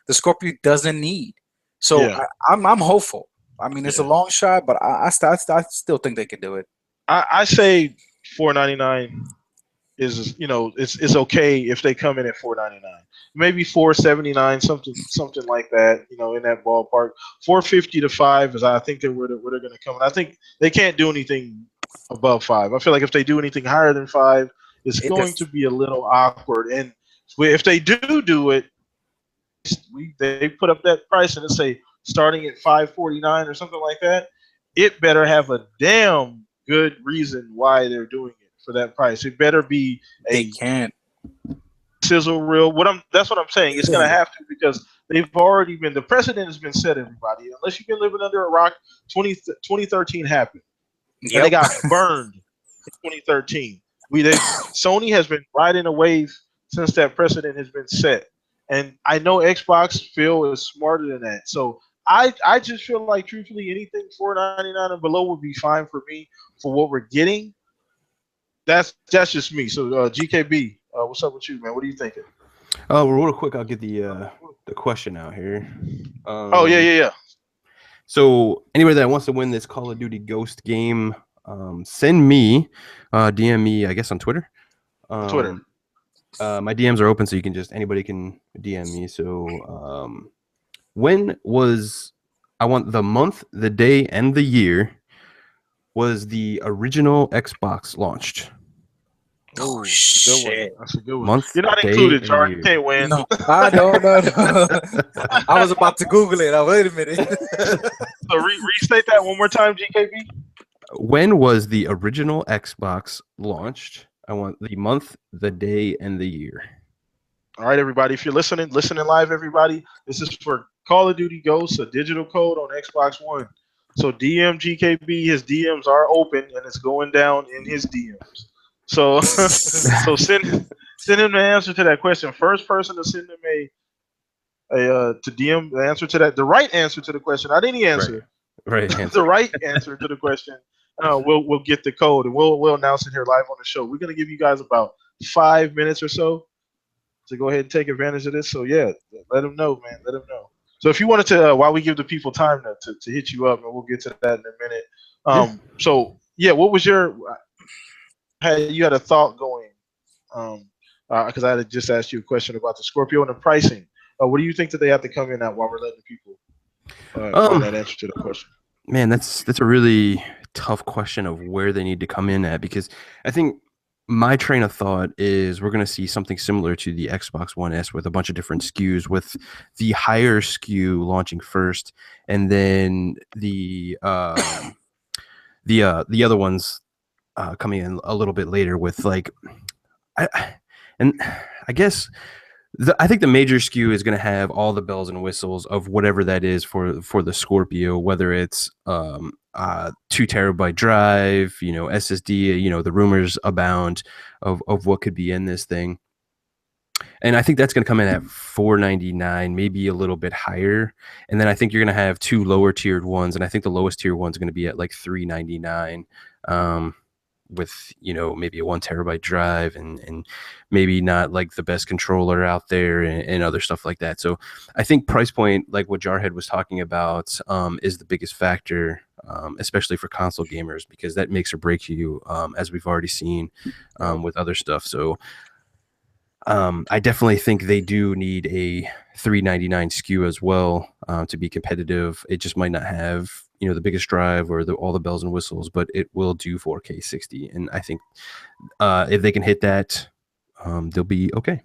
Scorpio doesn't need. So I'm hopeful. I mean, it's a long shot, but I still think they can do it. I say $499 is it's okay if they come in at $499. Maybe $479, something like that. In that ballpark. $450 to $5 is I think they're where they're going to come. And I think they can't do anything above $5. I feel like if they do anything higher than $5, it's going to be a little awkward. And if they do it, they put up that price and it say starting at $549 or something like that. It better have a damn good reason why they're doing it for that price. It better be they can't sizzle reel. That's what I'm saying. It's going to have to, because they've already been. The precedent has been set. Everybody, unless you've been living under a rock, 2013 happened, and they got burned in 2013. Sony has been riding a wave since that precedent has been set, and I know Xbox Phil is smarter than that. So I just feel like, truthfully, anything $499 and below would be fine for me for what we're getting. That's just me. So GKB, what's up with you, man? What are you thinking? Well, real quick, I'll get the question out here. Yeah. So anybody that wants to win this Call of Duty Ghost game, send me, DM me, I guess on Twitter. Twitter. My DMs are open, so anybody can DM me. So when was, I want the month, the day, and the year was the original Xbox launched? Oh shit! That's a good one. Month, you're not day, included, Charlie. and You can't win. No, no. I was about to Google it. Wait a minute. So restate that one more time, GKB. When was the original Xbox launched? I want the month, the day, and the year. All right, everybody. If you're listening live, everybody, this is for Call of Duty Ghosts, a digital code on Xbox One. So DM GKB, his DMs are open, and it's going down in his DMs. So send him the answer to that question. First person to send him to DM the answer to that, the right answer to the question, not any answer. Right. The right answer to the question. We'll get the code, and we'll announce it here live on the show. We're gonna give you guys about 5 minutes or so to go ahead and take advantage of this. So yeah, let them know, man. Let them know. So if you wanted to, while we give the people time to hit you up, and we'll get to that in a minute. So yeah, what was you had a thought going? Because I had just asked you a question about the Scorpio and the pricing. What do you think that they have to come in at while we're letting people find that answer to the question? Man, that's a really tough question of where they need to come in at, because I think my train of thought is we're going to see something similar to the Xbox One S with a bunch of different SKUs, with the higher SKU launching first, and then the other ones coming in a little bit later with I guess I think the major SKU is going to have all the bells and whistles of whatever that is for the Scorpio, whether it's 2 terabyte drive, SSD, the rumors abound of what could be in this thing. And I think that's going to come in at $499, maybe a little bit higher. And then I think you're going to have 2 lower tiered ones. And I think the lowest tier one's going to be at like $399. With maybe a 1 terabyte drive and maybe not like the best controller out there and other stuff like that. So I think price point, like what Jarhead was talking about, is the biggest factor, especially for console gamers, because that makes or breaks you, as we've already seen with other stuff. So I definitely think they do need a $399 SKU as well to be competitive. It just might not have the biggest drive or all the bells and whistles, but it will do 4K 60. And I think if they can hit that, they'll be okay.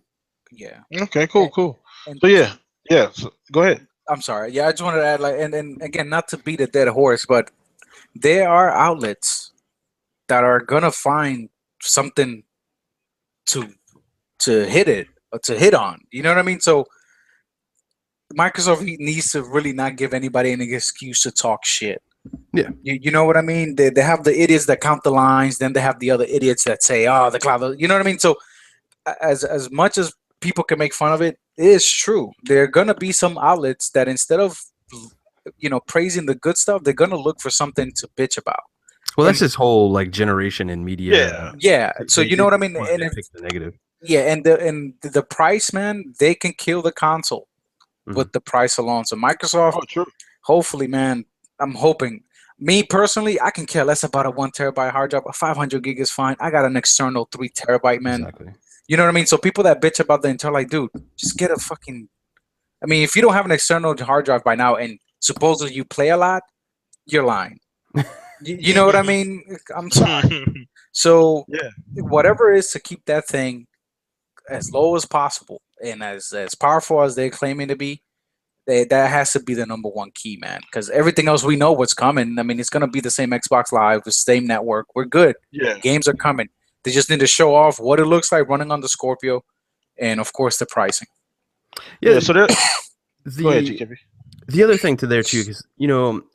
Yeah. Okay, cool. And So yeah. So go ahead. I'm sorry. Yeah, I just wanted to add, like, and again, not to beat a dead horse, but there are outlets that are gonna find something to hit it or to hit on. You know what I mean? So Microsoft needs to really not give anybody any excuse to talk shit. Yeah. You know what I mean? They have the idiots that count the lines, then they have the other idiots that say, "Oh, the cloud." You know what I mean? So as much as people can make fun of it, it is true. There are gonna be some outlets that instead of praising the good stuff, they're gonna look for something to bitch about. Well, that's this whole like generation in media. Yeah. So you know what I mean? And And pick the negative. yeah, and the price, man, they can kill the console with the price alone. So Microsoft, hopefully, man, I'm hoping. Me personally, I can care less about a 1 terabyte hard drive. A 500 gig is fine. I got an external 3 terabyte, man. Exactly. You know what I mean? So people that bitch about the internal, like, dude, just get a fucking. I mean, if you don't have an external hard drive by now, and supposedly you play a lot, you're lying. You know what I mean? I'm sorry. So whatever it is to keep that thing as low as possible and as powerful as they're claiming to be, that has to be the number one key, man. Because everything else, we know what's coming. I mean, it's gonna be the same Xbox Live, the same network. We're good. Yeah, Games are coming. They just need to show off what it looks like running on the Scorpio, and of course the pricing. Yeah. So go ahead, GKB. The other thing to there too, because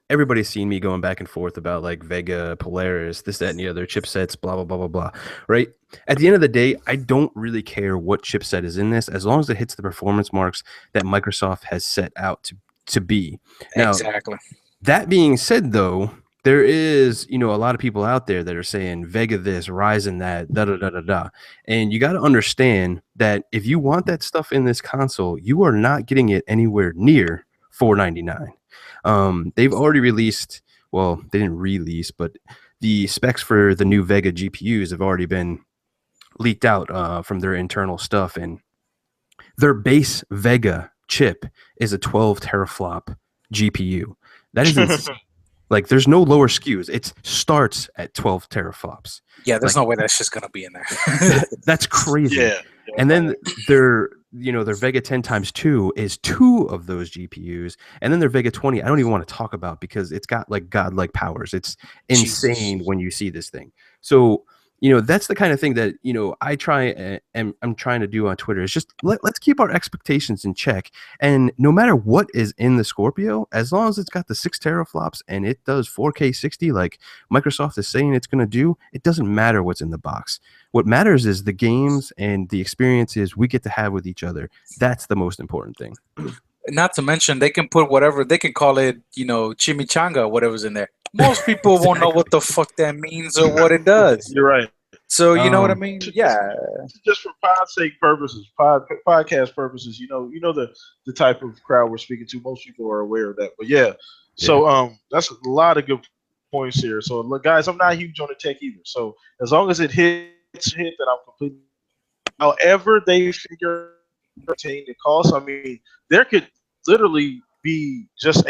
everybody's seen me going back and forth about like Vega, Polaris, this, that, and the other chipsets, blah blah blah blah blah. Right? At the end of the day, I don't really care what chipset is in this, as long as it hits the performance marks that Microsoft has set out to be. Now, exactly. That being said, though, there is a lot of people out there that are saying Vega this, Ryzen that, da da da da da, and you got to understand that if you want that stuff in this console, you are not getting it anywhere near $499. They've already released, well, they didn't release, but the specs for the new Vega GPUs have already been leaked out from their internal stuff, and their base Vega chip is a 12 teraflop GPU. That is insane. Like, there's no lower SKUs. It starts at 12 teraflops. Yeah, there's no way that's just gonna be in there. That's crazy. Yeah. And then their Vega 10 times 2 is 2 of those GPUs, and then their Vega 20 I don't even want to talk about because it's got like godlike powers. It's insane when you see this thing. So that's the kind of thing that I try and I'm trying to do on Twitter, is just let's keep our expectations in check, and no matter what is in the Scorpio, as long as it's got the 6 teraflops and it does 4K 60 like Microsoft is saying it's going to do, it doesn't matter what's in the box. What matters is the games and the experiences we get to have with each other. That's the most important thing. Not to mention, they can put whatever, they can call it, chimichanga, whatever's in there. Most people won't know what the fuck that means or what it does. You're right. So you know what I mean? Yeah. Just for podcast purposes, podcast purposes, the type of crowd we're speaking to. Most people are aware of that. But yeah. So that's a lot of good points here. So look, guys, I'm not huge on the tech either. So as long as it hits, then I'm completely. However, they figure retain the cost. I mean, there could literally be just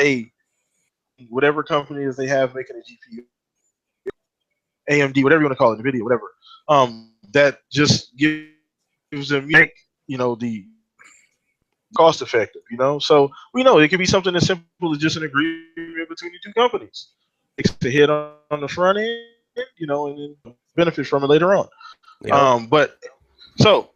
whatever company is they have making a GPU, AMD, whatever you want to call it, NVIDIA, whatever. That just gives them, the cost effective, So we know it could be something as simple as just an agreement between the two companies. It's to hit on the front end, and then benefit from it later on. Yeah. So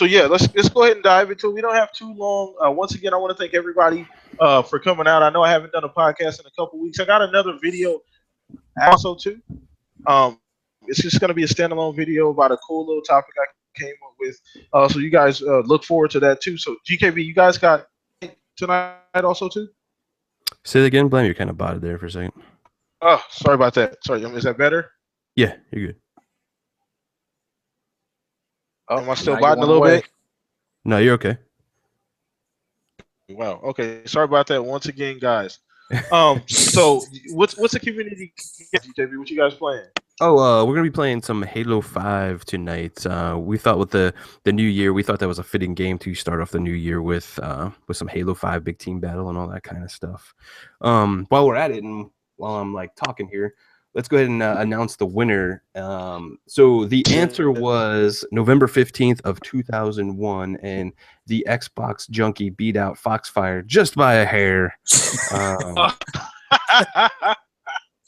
yeah, let's go ahead and dive into it. We don't have too long. Once again, I want to thank everybody for coming out. I know I haven't done a podcast in a couple weeks. I got another video also too. It's just going to be a standalone video about a cool little topic I came up with. So you guys look forward to that too. So GKB, you guys got tonight also too? Say it again, Blam. You kind of botted there for a second. Oh, sorry about that. Sorry, is that better? Yeah, you're good. Oh, am I still botting a little bit? No, you're okay. Wow. Okay. Sorry about that. Once again, guys. So what's the community? GKB, what you guys playing? Oh, we're gonna be playing some Halo 5 tonight. We thought with the new year, we thought that was a fitting game to start off the new year with some Halo 5 big team battle and all that kind of stuff. While we're at it, and while I'm like talking here, let's go ahead and announce the winner. So the answer was November 15th of 2001, and the Xbox Junkie beat out Foxfire just by a hair.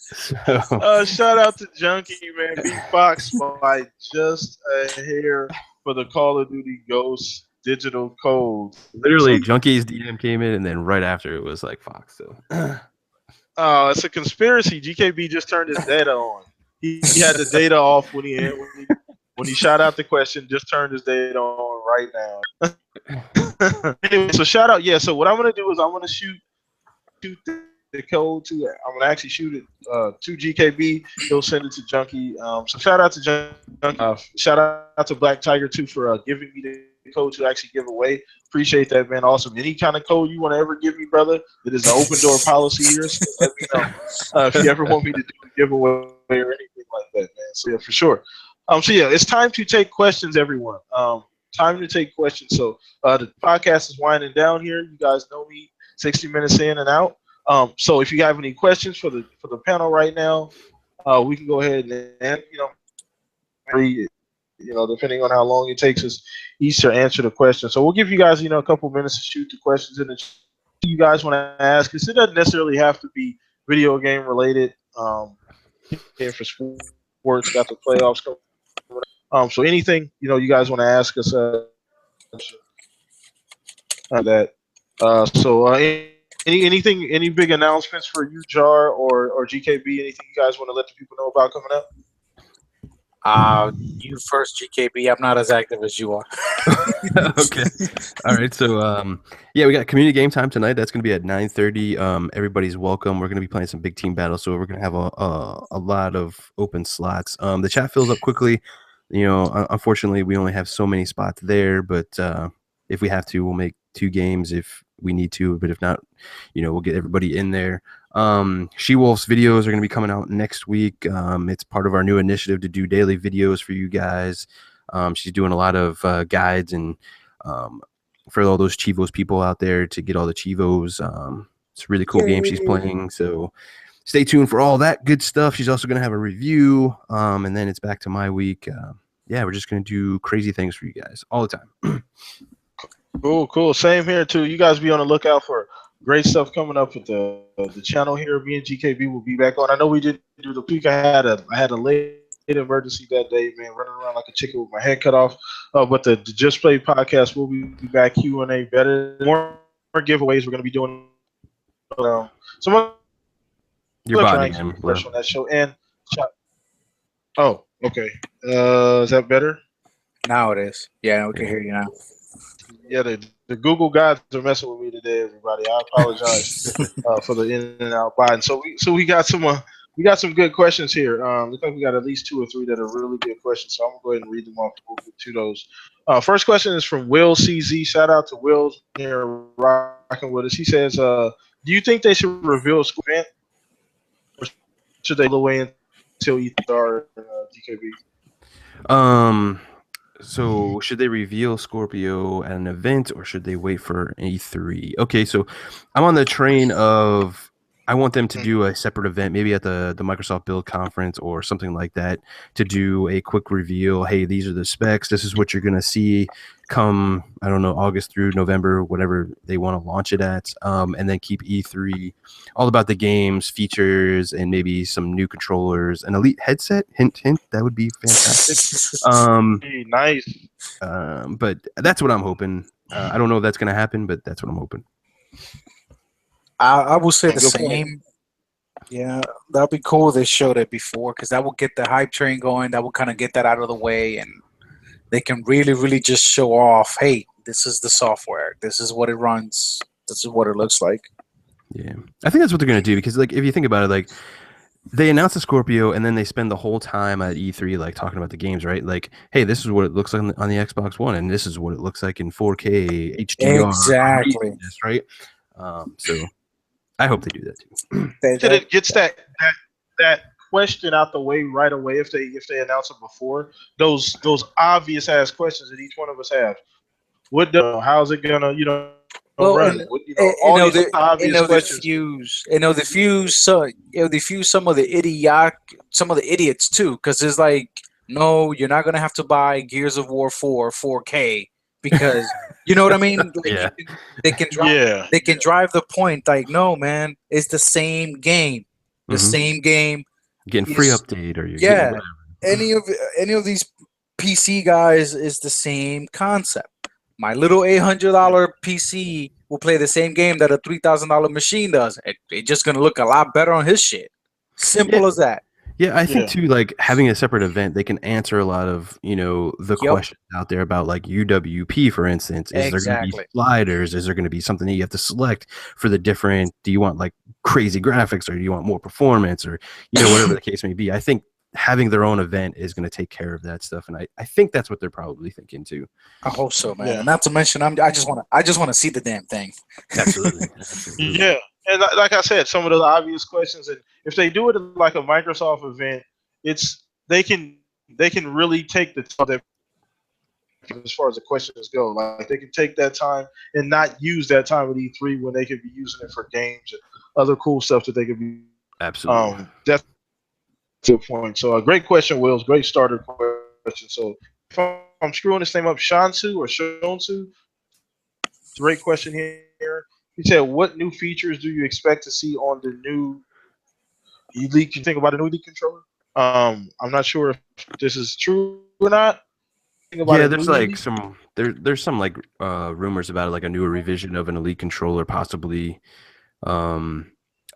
So, shout out to Junkie, man. Beat Fox by just a hair for the Call of Duty Ghost digital code. Literally, Junkie's DM came in, and then right after it was like Fox. So, it's a conspiracy. GKB just turned his data on. He had the data off when he shot out the question. Just turned his data on right now. Anyway, so shout out. Yeah. So what I'm gonna do is I'm gonna shoot the code to. I'm gonna actually shoot it to GKB. He'll send it to Junkie. So shout out to Junkie. Shout out to Black Tiger too for giving me the code to actually give away. Appreciate that, man. Awesome. Any kind of code you want to ever give me, brother, it is an open door policy here. So let me know if you ever want me to do a giveaway or anything like that, man. So yeah, for sure. So yeah, it's time to take questions, everyone. Time to take questions. So the podcast is winding down here. You guys know me, 60 minutes in and out. So if you have any questions for the panel right now, we can go ahead and depending on how long it takes us each to answer the question. So we'll give you guys, a couple minutes to shoot the questions in the chat you guys want to ask. Because it doesn't necessarily have to be video game related. For sports, got the playoffs coming. So anything you guys want to ask us any big announcements for you, Jar or GKB? Anything you guys want to let the people know about coming up? You first, GKB. I'm not as active as you are. Okay. All right. So, we got community game time tonight. That's going to be at 9:30. Everybody's welcome. We're going to be playing some big team battles, so we're going to have a lot of open slots. The chat fills up quickly. Unfortunately, we only have so many spots there, but if we have to, we'll make 2 games if we need to. But if not, we'll get everybody in there. She-Wolf's videos are going to be coming out next week. It's part of our new initiative to do daily videos for you guys. She's doing a lot of guides and for all those Chivos people out there to get all the Chivos. It's a really cool game she's playing. So stay tuned for all that good stuff. She's also going to have a review. And then it's back to my week. We're just going to do crazy things for you guys all the time. Cool. Same here too. You guys be on the lookout for great stuff coming up with the channel here. Me and GKB will be back on. I know we didn't do the peak. I had a late emergency that day, man, running around like a chicken with my head cut off. But the Just Play podcast will be back. Q&A better. More giveaways. We're going to be doing some Your body, man. On that show. And oh, okay. Is that better? Now it is. Yeah, we can hear you now. Yeah, the Google gods are messing with me today, everybody. I apologize for the in and out button. So we got some good questions here. Looks like we got at least 2 or 3 that are really good questions. So I'm gonna go ahead and read them off to those. First question is from Will CZ. Shout out to Will here rocking with us. He says, "Do you think they should reveal a school event, or should they wait until E3 GKB?" So should they reveal Scorpio at an event or should they wait for E3? Okay, so I'm on the train of I want them to do a separate event, maybe at the Microsoft Build Conference or something like that, to do a quick reveal. Hey, these are the specs. This is what you're going to see come, I don't know, August through November, whatever they want to launch it at, and then keep E3 all about the games, features, and maybe some new controllers, an Elite headset. Hint, hint. That would be fantastic. Nice. But that's what I'm hoping. I don't know if that's going to happen, but that's what I'm hoping. I will say the same. Yeah, that'd be cool if they showed it before, because that will get the hype train going. That will kind of get that out of the way, and they can really, really just show off, hey, this is the software. This is what it runs. This is what it looks like. Yeah, I think that's what they're going to do, because, like, if you think about it, like, they announce the Scorpio, and then they spend the whole time at E3, like, talking about the games, right? Like, hey, this is what it looks like on the Xbox One, and this is what it looks like in 4K, HDR. Exactly. Right? So I hope they do that too. It gets that question out the way right away if they announce it before. Those obvious ass questions that each one of us have. How's it gonna Well, run. and All these obvious questions. They'll diffuse some of the idiots too, because it's like, no, you're not gonna have to buy Gears of War 4 4K because you know what I mean. Like, Yeah. they can drive the point. Like, no, man, it's the same game. The same game. Getting free update or you're yeah. getting whatever. Any of these PC guys is the same concept. My little $800 PC will play the same game that a $3,000 machine does. It's just gonna look a lot better on his shit. Simple as that. Yeah, I think too, like having a separate event, they can answer a lot of, the questions out there about like UWP, for instance. Is there going to be sliders? Is there going to be something that you have to select for the different? Do you want like crazy graphics, or do you want more performance, or whatever the case may be? I think having their own event is going to take care of that stuff, and I think that's what they're probably thinking too. I hope so, man. Yeah. And not to mention, I just want to see the damn thing. Absolutely. Yeah. And like I said, some of the obvious questions, and if they do it like a Microsoft event, they can really take the time as far as the questions go. Like they can take that time and not use that time with E3 when they could be using it for games and other cool stuff that they could be. Absolutely. That's a good point. So a great question, Wills. Great starter question. So if I'm screwing this name up, Shansu or Shonsu, great question here. He said, "What new features do you expect to see on the new Elite? You think about the new Elite controller?" I'm not sure if this is true or not. Yeah, there's like there's some like rumors about it, like a newer revision of an Elite controller, possibly. I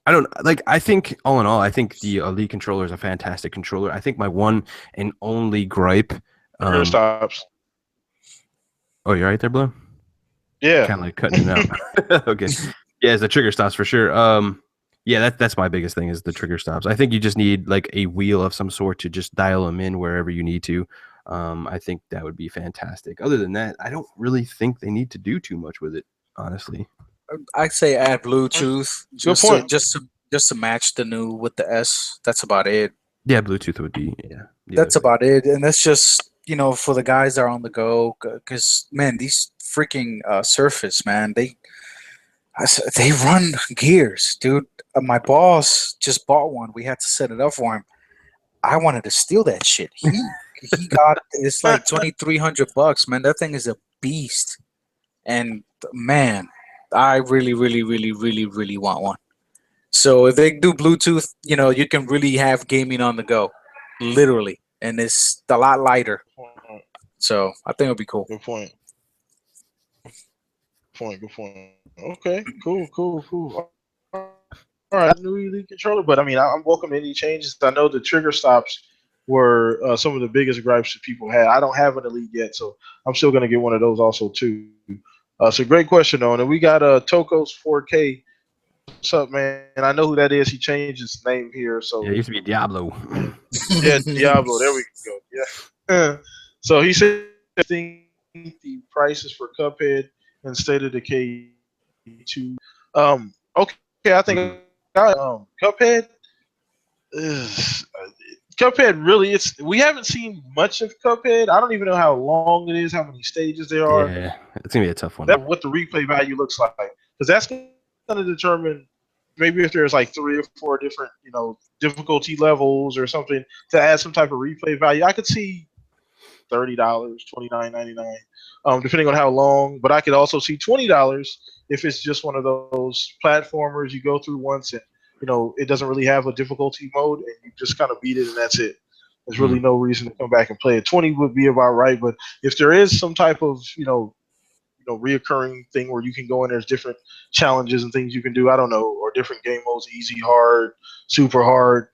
don't like. I think all in all, I think the Elite controller is a fantastic controller. I think my one and only gripe. Stops. Oh, you're right there, Blue. Yeah, kind of like cutting it out. Okay, yeah, it's the trigger stops for sure. Yeah, that's my biggest thing is the trigger stops. I think you just need like a wheel of some sort to just dial them in wherever you need to. I think that would be fantastic. Other than that, I don't really think they need to do too much with it, honestly. I'd say add Bluetooth. Good point. Just to match the new with the S. That's about it. Yeah, Bluetooth would be That's about it, and that's just for the guys that are on the go. Because man, these freaking Surface, man, they run gears, dude. My boss just bought one. We had to set it up for him. I wanted to steal that shit. He got it's like $2,300, man. That thing is a beast, and man, I really, really, really, really, really want one. So if they do Bluetooth, you can really have gaming on the go, literally, and it's a lot lighter. So I think it'll be cool. Good point. Good point. Okay, cool. All right, new Elite controller, but I mean, I'm welcome any changes. I know the trigger stops were some of the biggest gripes that people had. I don't have an Elite yet, so I'm still going to get one of those also too. So great question, though. And we got Tokos 4K. What's up, man? And I know who that is. He changed his name here. So yeah, it used to be Diablo. Yeah, Diablo. There we go. Yeah. So he said the prices for Cuphead and State of Decay 2. Okay, I think Cuphead is Cuphead really. We haven't seen much of Cuphead. I don't even know how long it is, how many stages there are. Yeah, it's gonna be a tough one. What the replay value looks like, because that's going to determine maybe if there's like 3 or 4 different difficulty levels or something to add some type of replay value. I could see $30, $29.99, depending on how long. But I could also see $20 if it's just one of those platformers you go through once and it doesn't really have a difficulty mode and you just kind of beat it and that's it. There's really no reason to come back and play it. 20 would be about right, but if there is some type of reoccurring thing where you can go in, there's different challenges and things you can do. I don't know, or different game modes, easy, hard, super hard,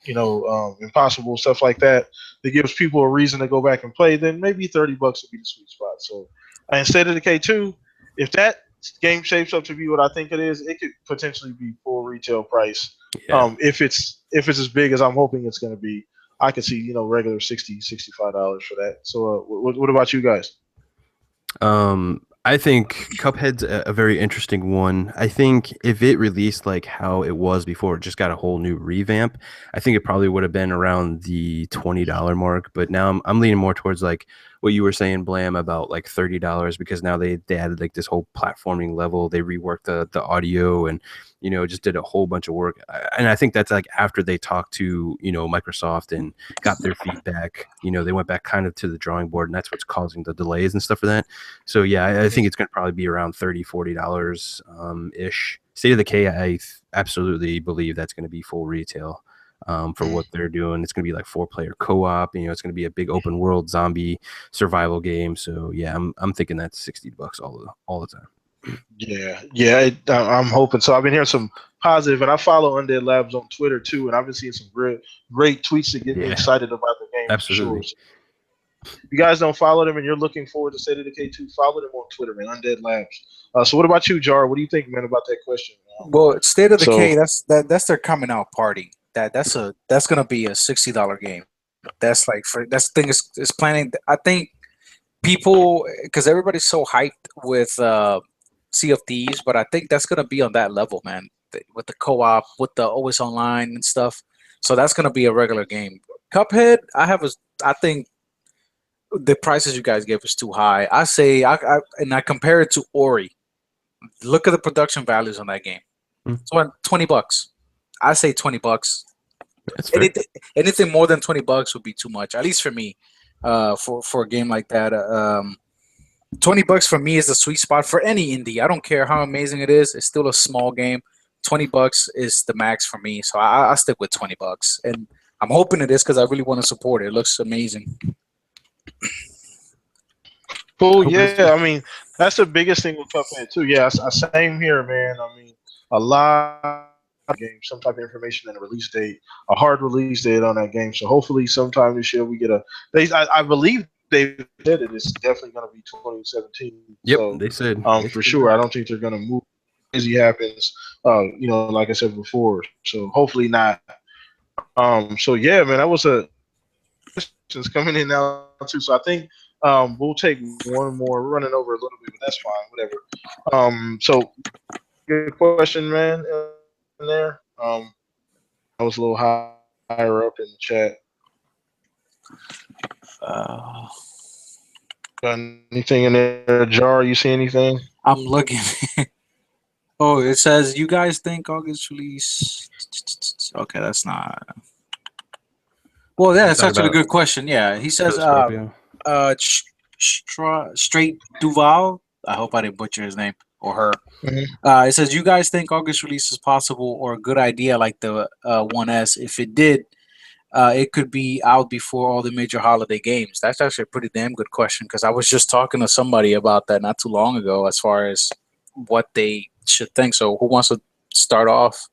impossible, stuff like that. That gives people a reason to go back and play. Then maybe $30 would be the sweet spot. So, and State of Decay 2, if that game shapes up to be what I think it is, it could potentially be full retail price. Yeah. If it's as big as I'm hoping it's going to be, I could see regular $60, $65 for that. So, what about you guys? I think Cuphead's a very interesting one. I think if it released like how it was before, it just got a whole new revamp, I think it probably would have been around the $20 mark. But now I'm leaning more towards like what you were saying, Blam, about like $30 because now they added like this whole platforming level. They reworked the audio and just did a whole bunch of work. And I think that's like after they talked to Microsoft and got their feedback. They went back kind of to the drawing board, and that's what's causing the delays and stuff for that. So yeah, I think it's going to probably be around $30-$40 ish. State of Decay, I absolutely believe that's going to be full retail. For what they're doing, it's going to be like 4-player co-op. It's going to be a big open world zombie survival game. So yeah, I'm thinking that's $60 all the time. Yeah, I'm hoping so. I've been hearing some positive, and I follow Undead Labs on Twitter too, and I've been seeing some great tweets that get me excited about the game. Absolutely. For sure. So if you guys don't follow them and you're looking forward to State of Decay 2, follow them on Twitter, man. Undead Labs. So what about you, Jar? What do you think, man, about that question? Well, State of Decay, that's their coming out party. That's gonna be a $60 game. That's like thing is planning. I think people, because everybody's so hyped with Sea of Thieves, but I think that's gonna be on that level, man. With the co-op, with the always online and stuff. So that's gonna be a regular game. Cuphead, I think the prices you guys gave is too high. I say and I compare it to Ori. Look at the production values on that game. It's $20. I say $20. Anything more than $20 would be too much, at least for me. For a game like that, $20 for me is the sweet spot for any indie. I don't care how amazing it is; it's still a small game. $20 is the max for me, so I stick with $20. And I'm hoping it is because I really want to support it. It looks amazing. Cool. Yeah, I mean that's the biggest thing with Cuphead too. Yeah, same here, man. I mean, a lot of games, some type of information and a release date, a hard release date on that game. So hopefully, sometime this year we get a. I believe they said it's definitely going to be 2017. Yep, so, they said for sure. I don't think they're going to move. Crazy happens, like I said before. So hopefully not. So yeah, man, that was a questions coming in now too. So I think we'll take one more. We're running over a little bit, but that's fine. Whatever. So good question, man. In there, I was a little higher up in the chat. Got anything in there, Jar? You see anything? I'm looking. Oh, it says you guys think August release. Okay, that's not. Well, yeah, it's actually a good question. Yeah, he says Straight Duval. I hope I didn't butcher his name or her. Mm-hmm. It says you guys think August release is possible or a good idea like the 1S. If it did, it could be out before all the major holiday games. That's actually a pretty damn good question because I was just talking to somebody about that not too long ago as far as what they should think. So who wants to start off?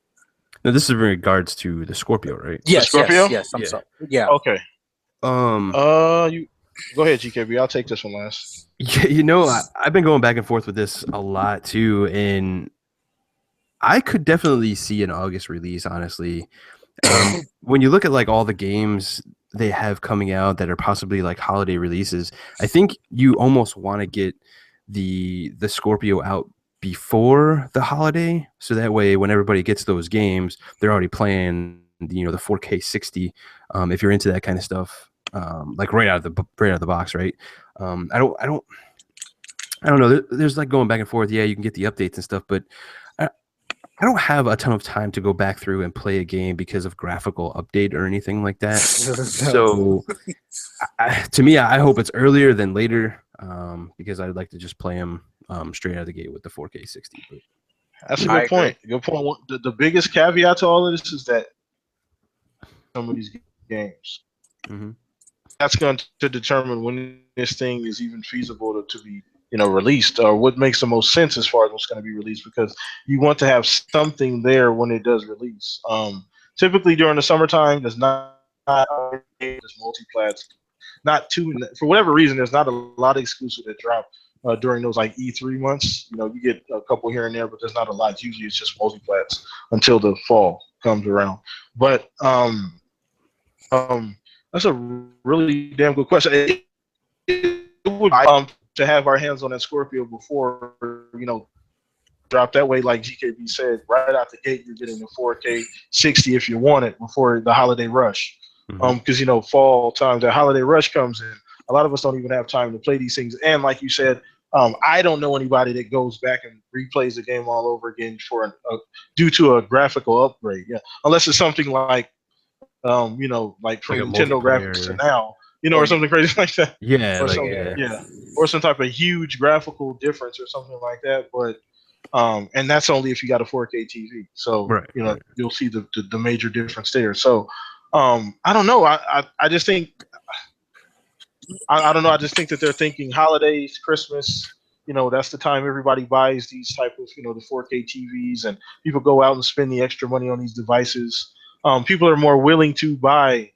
Now, this is in regards to the Scorpio, right? Yes, Scorpio? Yes. I'm sorry. Yeah. Okay. You go ahead, GKB. I'll take this one last. Yeah, I've been going back and forth with this a lot too, and I could definitely see an August release, honestly. When you look at like all the games they have coming out that are possibly like holiday releases, I think you almost want to get the Scorpio out before the holiday, so that way when everybody gets those games, they're already playing the 4K 60. If you're into that kind of stuff, like right out of the box, right? I don't know. There's like going back and forth. Yeah, you can get the updates and stuff, but I don't have a ton of time to go back through and play a game because of graphical update or anything like that. So to me, I hope it's earlier than later because I'd like to just play them straight out of the gate with the 4K 60. But that's a good point. Good point. The biggest caveat to all of this is that some of these games, that's going to determine when this thing is even feasible to be released, or what makes the most sense as far as what's going to be released, because you want to have something there when it does release. Typically during the summertime, there's not multi-plats, not too, for whatever reason, there's not a lot of exclusive that drop during those like E3 months. You get a couple here and there, but there's not a lot. Usually it's just multi-plats until the fall comes around. But that's a really damn good question. It would to have our hands on that Scorpio before, drop that way, like GKB said, right out the gate, you're getting the 4K 60 if you want it before the holiday rush. Because, fall time, the holiday rush comes in, a lot of us don't even have time to play these things. And like you said, I don't know anybody that goes back and replays the game all over again for due to a graphical upgrade. Yeah, unless it's something like, like from Like a Nintendo graphics to multiplayer. now, or something crazy like that, Yeah, or like something, or some type of huge graphical difference or something like that. But and that's only if you got a 4K TV. So right. you'll see the major difference there. So I don't know. I just think I don't know. I just think that they're thinking holidays, Christmas. That's the time everybody buys these type of the 4K TVs, and people go out and spend the extra money on these devices. People are more willing to buy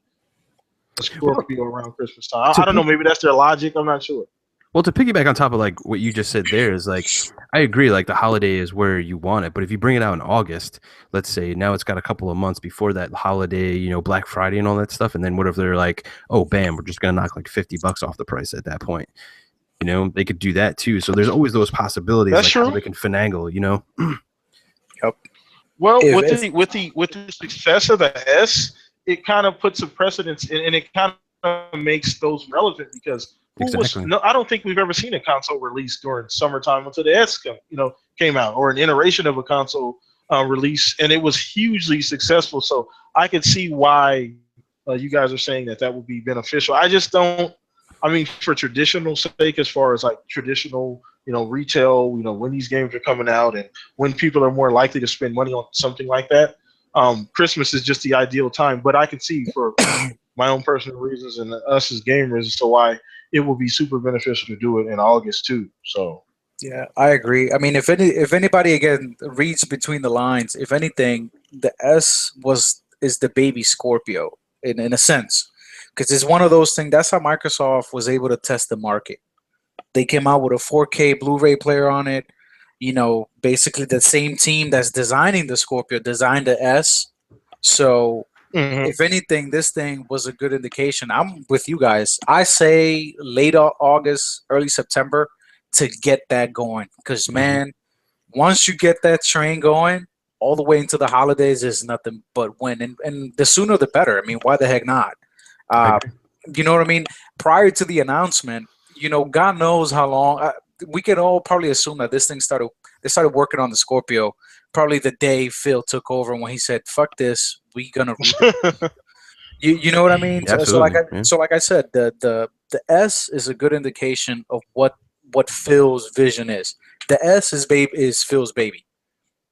a Scorpio around Christmas time. I don't know. Maybe that's their logic. I'm not sure. Well, to piggyback on top of like what you just said there is like, I agree, like the holiday is where you want it. But if you bring it out in August, let's say now it's got a couple of months before that holiday, Black Friday and all that stuff. And then what if they're like, oh, bam, we're just going to knock like $50 off the price at that point. They could do that too. So there's always those possibilities. That's like true. How they can finagle, Yep. Well, with the success of the S, it kind of puts a precedence, and it kind of makes those relevant because I don't think we've ever seen a console release during summertime until the S came out, or an iteration of a console release, and it was hugely successful. So I could see why you guys are saying that would be beneficial. I just don't. I mean, for traditional sake, as far as like traditional, retail, when these games are coming out and when people are more likely to spend money on something like that, Christmas is just the ideal time. But I can see for my own personal reasons and us as gamers as to why it will be super beneficial to do it in August too. So yeah, I agree. I mean, if anybody again reads between the lines, if anything, the S is the baby Scorpio in a sense, because it's one of those things. That's how Microsoft was able to test the market. They came out with a 4K Blu-ray player on it. Basically the same team that's designing the Scorpio designed the S. So if anything, this thing was a good indication. I'm with you guys. I say late August, early September to get that going. Because, man, once you get that train going, all the way into the holidays is nothing but win. And the sooner the better. I mean, why the heck not? You know what I mean? Prior to the announcement, God knows how long. We can all probably assume that this thing they started working on the Scorpio probably the day Phil took over, when he said, "Fuck this, we gonna." you know what I mean? Absolutely, so like I said, the S is a good indication of what Phil's vision is. The S is Phil's baby,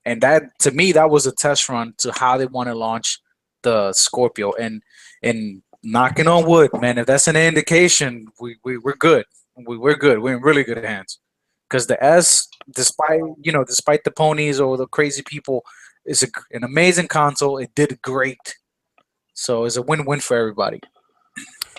and that to me that was a test run to how they want to launch the Scorpio. And knocking on wood, man, if that's an indication, we're good. We're good. We're in really good hands. Because the S, despite the ponies or the crazy people, is an amazing console. It did great, so it's a win-win for everybody.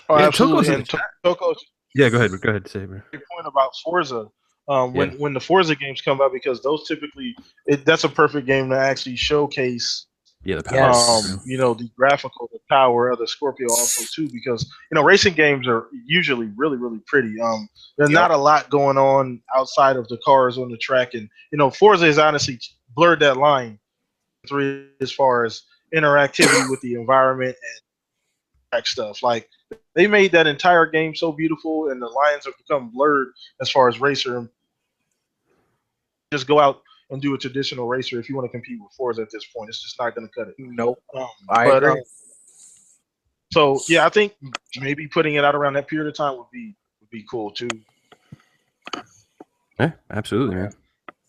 Oh, absolutely. And Toko, yeah, go ahead, Saber. Your point about Forza, when the Forza games come out, because those typically that's a perfect game to actually showcase. Yeah, the power. The graphical, the power of the Scorpio also too, because racing games are usually really, really pretty. There's not a lot going on outside of the cars on the track, and Forza has honestly blurred that line as far as interactivity with the environment and track stuff. Like they made that entire game so beautiful, and the lines have become blurred as far as racer. Just go out and do a traditional racer if you want to compete with Forza at this point. It's just not going to cut it. Nope. I agree. So yeah, I think maybe putting it out around that period of time would be cool too. Yeah, absolutely, man.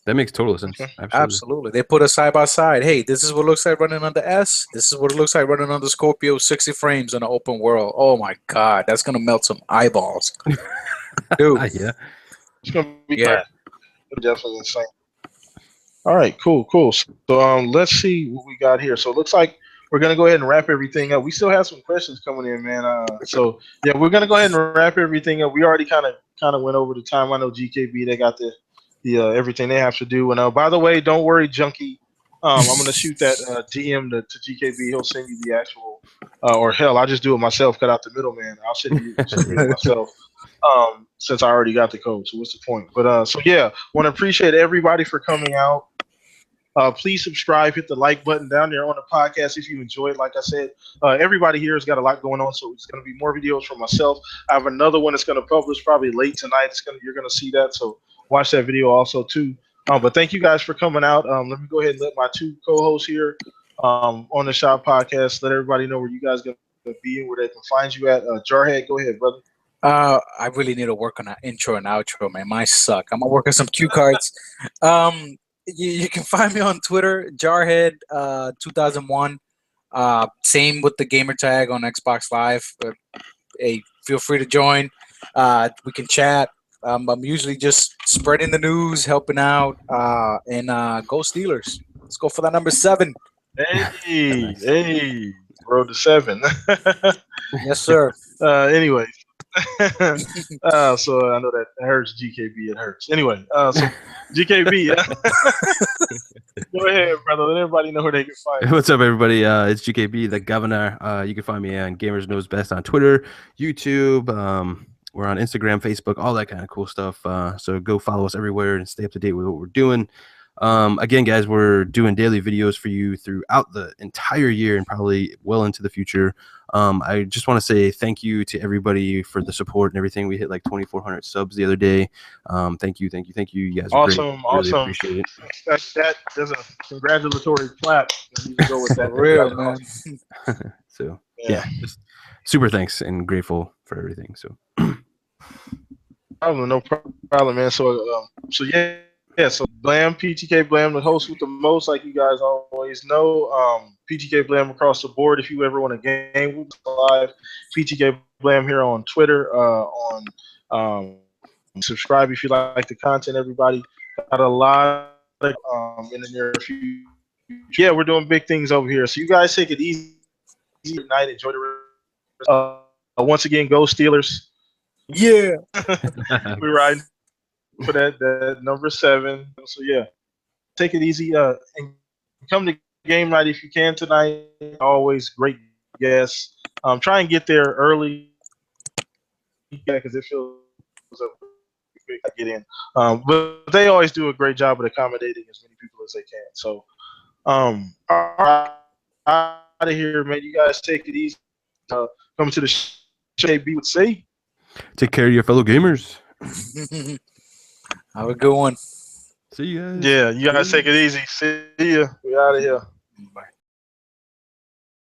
That makes total sense. Absolutely. They put us side by side. Hey, this is what it looks like running on the S. This is what it looks like running on the Scorpio, 60 frames in an open world. Oh my God, that's gonna melt some eyeballs, dude. Yeah, it's gonna be definitely insane. All right, cool. So let's see what we got here. So it looks like we're gonna go ahead and wrap everything up. We still have some questions coming in, man. So yeah, we're gonna go ahead and wrap everything up. We already kind of went over the time. I know GKB, they got the everything they have to do. And by the way, don't worry, Junkie. I'm gonna shoot that DM to GKB. He'll send you the actual, or hell, I'll just do it myself. Cut out the middleman. I'll send you it myself. Since I already got the code, so what's the point? But so yeah, want to appreciate everybody for coming out. Please subscribe, hit the like button down there on the podcast if you enjoyed. Like I said, everybody here has got a lot going on, so it's going to be more videos from myself. I have another one that's going to publish probably late tonight. You're going to see that, so watch that video also too. But thank you guys for coming out. Let me go ahead and let my two co-hosts here on the Shop Podcast let everybody know where you guys going to be and where they can find you at. Jarhead, go ahead, brother. I really need to work on that intro and outro, man. Mine suck. I'm gonna work on some cue cards. You can find me on Twitter, Jarhead 2001. Same with the gamer tag on Xbox Live. Hey, feel free to join. We can chat. I'm usually just spreading the news, helping out, and go Steelers. Let's go for that number 7. Hey, Nice. hey, road to 7. Yes, sir. Anyway. So I know that hurts GKB. It hurts. Anyway, so GKB, go ahead, brother. Let everybody know where they can find you. What's up, everybody? It's GKB, the governor. You can find me on Gamers Knows Best on Twitter, YouTube. We're on Instagram, Facebook, all that kind of cool stuff. So go follow us everywhere and stay up to date with what we're doing. Again, guys, we're doing daily videos for you throughout the entire year and probably well into the future. I just want to say thank you to everybody for the support and everything. We hit like 2,400 subs the other day. Thank you. You guys are Awesome, great. awesome. Really appreciate it. There's a congratulatory clap. You can go with that. Real, man. So yeah, just super thanks and grateful for everything. So No problem, man. So so BLAM, PTK BLAM, the host with the most, like you guys always know. PTK BLAM across the board. If you ever want to game with us live, PTK BLAM here on Twitter. Subscribe if you like the content. Everybody got a lot of, in the near future. Yeah, we're doing big things over here. So you guys take it easy tonight. Enjoy the once again, go Steelers. Yeah. We're riding for that number 7. So yeah, take it easy and come to game night if you can tonight. Always great guests. Try and get there early, because it feels quick to get in. But they always do a great job of accommodating as many people as they can. So out of here, man. You guys take it easy. Come to the JB would say. take care of your fellow gamers. Have a good one. See you guys. Yeah, you guys take it easy. See ya. We out of here. Bye.